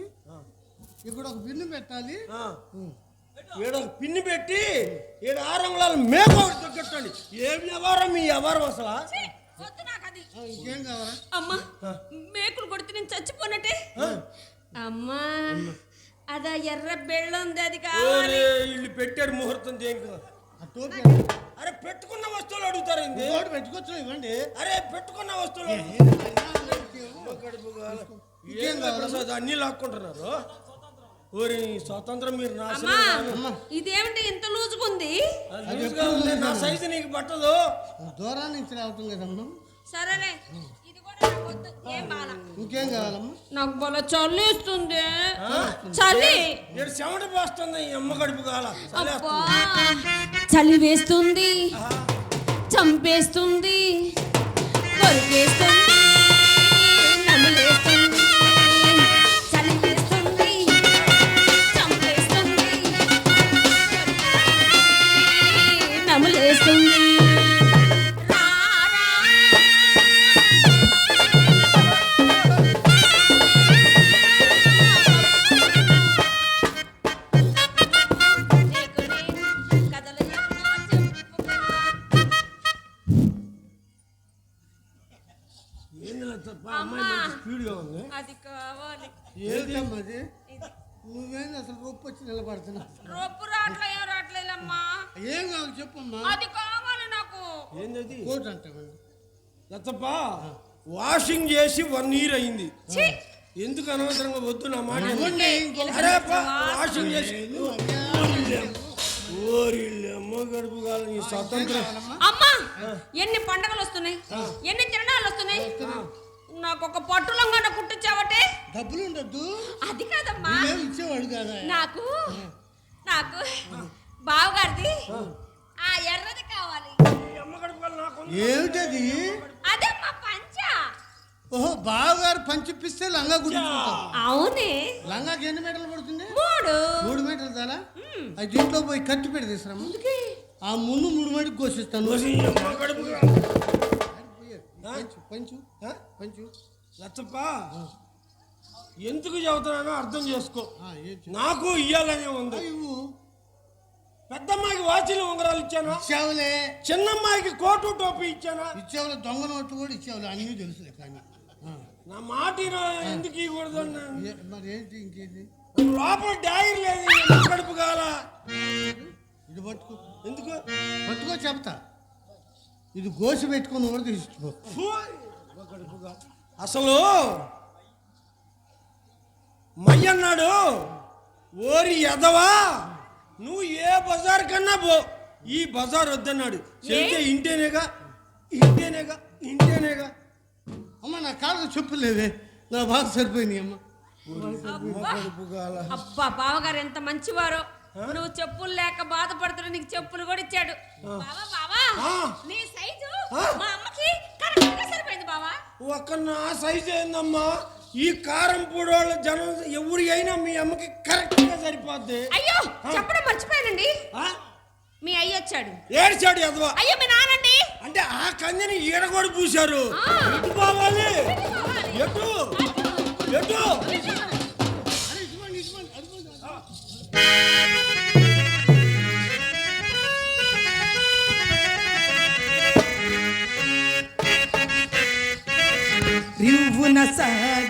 Speaker 1: ఇక్కడ ఒక బిన్ను పెట్టాలి.
Speaker 2: ఈడ ఒక పిన్ని పెట్టి ఈడ 6 అంగుళాల మేక కట్టండి. ఏం వ్యవహారం మీ వ్యవహారం అసలు?
Speaker 4: వద్దు నాకు అది.
Speaker 1: ఇంకేం కావాలా?
Speaker 4: అమ్మా మేకులు కొడితే నేను చచ్చిపోనట్టే. అమ్మా అదా ఎర్ర బెళ్ళ ఉంది, అది కావాలి.
Speaker 2: వీళ్ళు పెట్టారు ముహూర్తం దేనికి?
Speaker 1: ఆ టోపీ
Speaker 2: అరే పెట్టుకున్న వస్తువులు అడుగుతారు.
Speaker 1: పెట్టుకోవచ్చు ఇవ్వండి.
Speaker 2: అరే పెట్టుకున్న వస్తువులు అన్ని లాక్కుంటున్నారు. ఓరి స్వతంత్రం మీరు
Speaker 4: ఇదేమిటి ఇంత లూజుకుంది?
Speaker 2: నా సైజు నీకు పట్టదు.
Speaker 1: దూరం నుంచి రావటం కదమ్మా.
Speaker 4: సరేలే ఇది కూడా నాకు వద్దు. ఏం బాల
Speaker 1: ఇంకేం కావాలమ్మా?
Speaker 4: నాకు బాగా చలి ఇస్తుంది. చలి
Speaker 2: చెమట పోస్తుంది. ఈ అమ్మ కడుపు కాల
Speaker 4: చలి వేస్తుంది, చంపేస్తుంది, కొరికేస్తుంది, నమిలేస్తుంది. చలి వేస్తుంది, చంపేస్తుంది, నమిలేస్తుంది. అది కావాలి.
Speaker 1: ఏంటమ్మా అది? నువ్వేంది అసలు రొప్పు వచ్చి నిలబడుతున్నావు?
Speaker 4: రొప్పు రావట్లే, ఏం రావట్లేదమ్మా.
Speaker 1: ఏం కావాలి చెప్పమ్మా.
Speaker 4: అది కావాలి నాకు.
Speaker 2: ఏంటది?
Speaker 1: కోట్ అంటామండి.
Speaker 2: లచ్చప్ప, వాషింగ్ చేసి 1 year అయింది. ఎందుకు అనవసరంగా వద్దు నా మాట. వాషింగ్ చేసి అమ్మ గడుపు కాలం ఈ స్వతంత్రం.
Speaker 4: అమ్మా ఎన్ని పండగలు వస్తున్నాయి, ఎన్ని తిరణాలు వస్తున్నాయి. నాకు ఒక పట్టు లంగా కుట్టించావటే.
Speaker 1: డబ్బులు ఉండద్దు.
Speaker 4: అది కాదమ్మా,
Speaker 1: ఇచ్చేవాడు కదా.
Speaker 4: నాకు నాకు బావగారిది ఆ ఎర్రది కావాలి.
Speaker 1: ఏమిటది?
Speaker 4: అదే మా పంచ.
Speaker 1: ఓహో, బావగారు పంచిప్పిస్తే లంగా కుట్టించుకుంటాం.
Speaker 4: అవునే.
Speaker 1: లంగాకి ఎన్ని మీటర్లు పడుతుంది?
Speaker 4: 3
Speaker 1: మీటర్లు చాలా. అది దీంట్లో పోయి కత్తి పెట్టి తీసుకురాము. ఆ ముందు 3 మీటర్కి కోసిస్తాను. పంచు పంచు.
Speaker 2: లచ్చప్ప, ఎందుకు చెబుతున్నానో అర్థం చేసుకో. నాకు ఇయ్యాలనే ఉంది. పెద్దమ్మాయికి వాచిలు ఉంగరాలు ఇచ్చాను.
Speaker 1: ఇచ్చావులే.
Speaker 2: చిన్నమ్మాయికి కోటు టోపీ ఇచ్చాను.
Speaker 1: ఇచ్చావులే. దొంగ నోట్లు కూడా ఇచ్చావులే. అన్నీ తెలుసులే. కానీ
Speaker 2: నా మాట ఎందుకు ఇవ్వకూడదు?
Speaker 1: మరి ఏంటి ఇంకేంటి?
Speaker 2: లోపల డైరీ లేదు. కడుపు కాల.
Speaker 1: ఇది పట్టుకో.
Speaker 2: ఎందుకు
Speaker 1: పట్టుకో చెప్తా. ఇది గోసి పెట్టుకుని కూడా తీసుకో.
Speaker 2: అసలు మయ్యన్నాడు, ఓరి ఎదవా నువ్వు ఏ బజార్ కన్నా పో, ఈ బజార్ వద్దన్నాడు. చెప్తే ఇంటేనేగా ఇంటేనేగా ఇంటేనేగా.
Speaker 1: అమ్మ నా కాళ్ళకు చెప్పులేవే, నా బాగా సరిపోయినాయి అమ్మ.
Speaker 4: అబ్బా బావగారు ఎంత మంచివారో. నువ్వు చెప్పులు లేక బాధపడుతున్నా, నీకు చెప్పులు కూడా ఇచ్చాడు. బావా బావా నీ సైజు మా అమ్మకి కరెక్ట్ గా సరిపోయింది బావా.
Speaker 2: ఒక్క నా సైజు ఏందమ్మా? ఈ కారం పూడోళ్ళ జనం ఎవరి అయినా మీ అమ్మకి కరెక్ట్ గా సరిపోద్ది.
Speaker 4: అయ్యో చెప్పడం మర్చిపోయానండి, మీ అయ్య వచ్చాడు.
Speaker 2: ఏడ్చాడు ఎదవా.
Speaker 4: అయ్యో మీ నానండి.
Speaker 2: అంటే ఆ కందిని ఈడగొడి పూశారు. ఎటు పోవాలి? ఎటు ఎటు?
Speaker 3: రివ్వున సాగి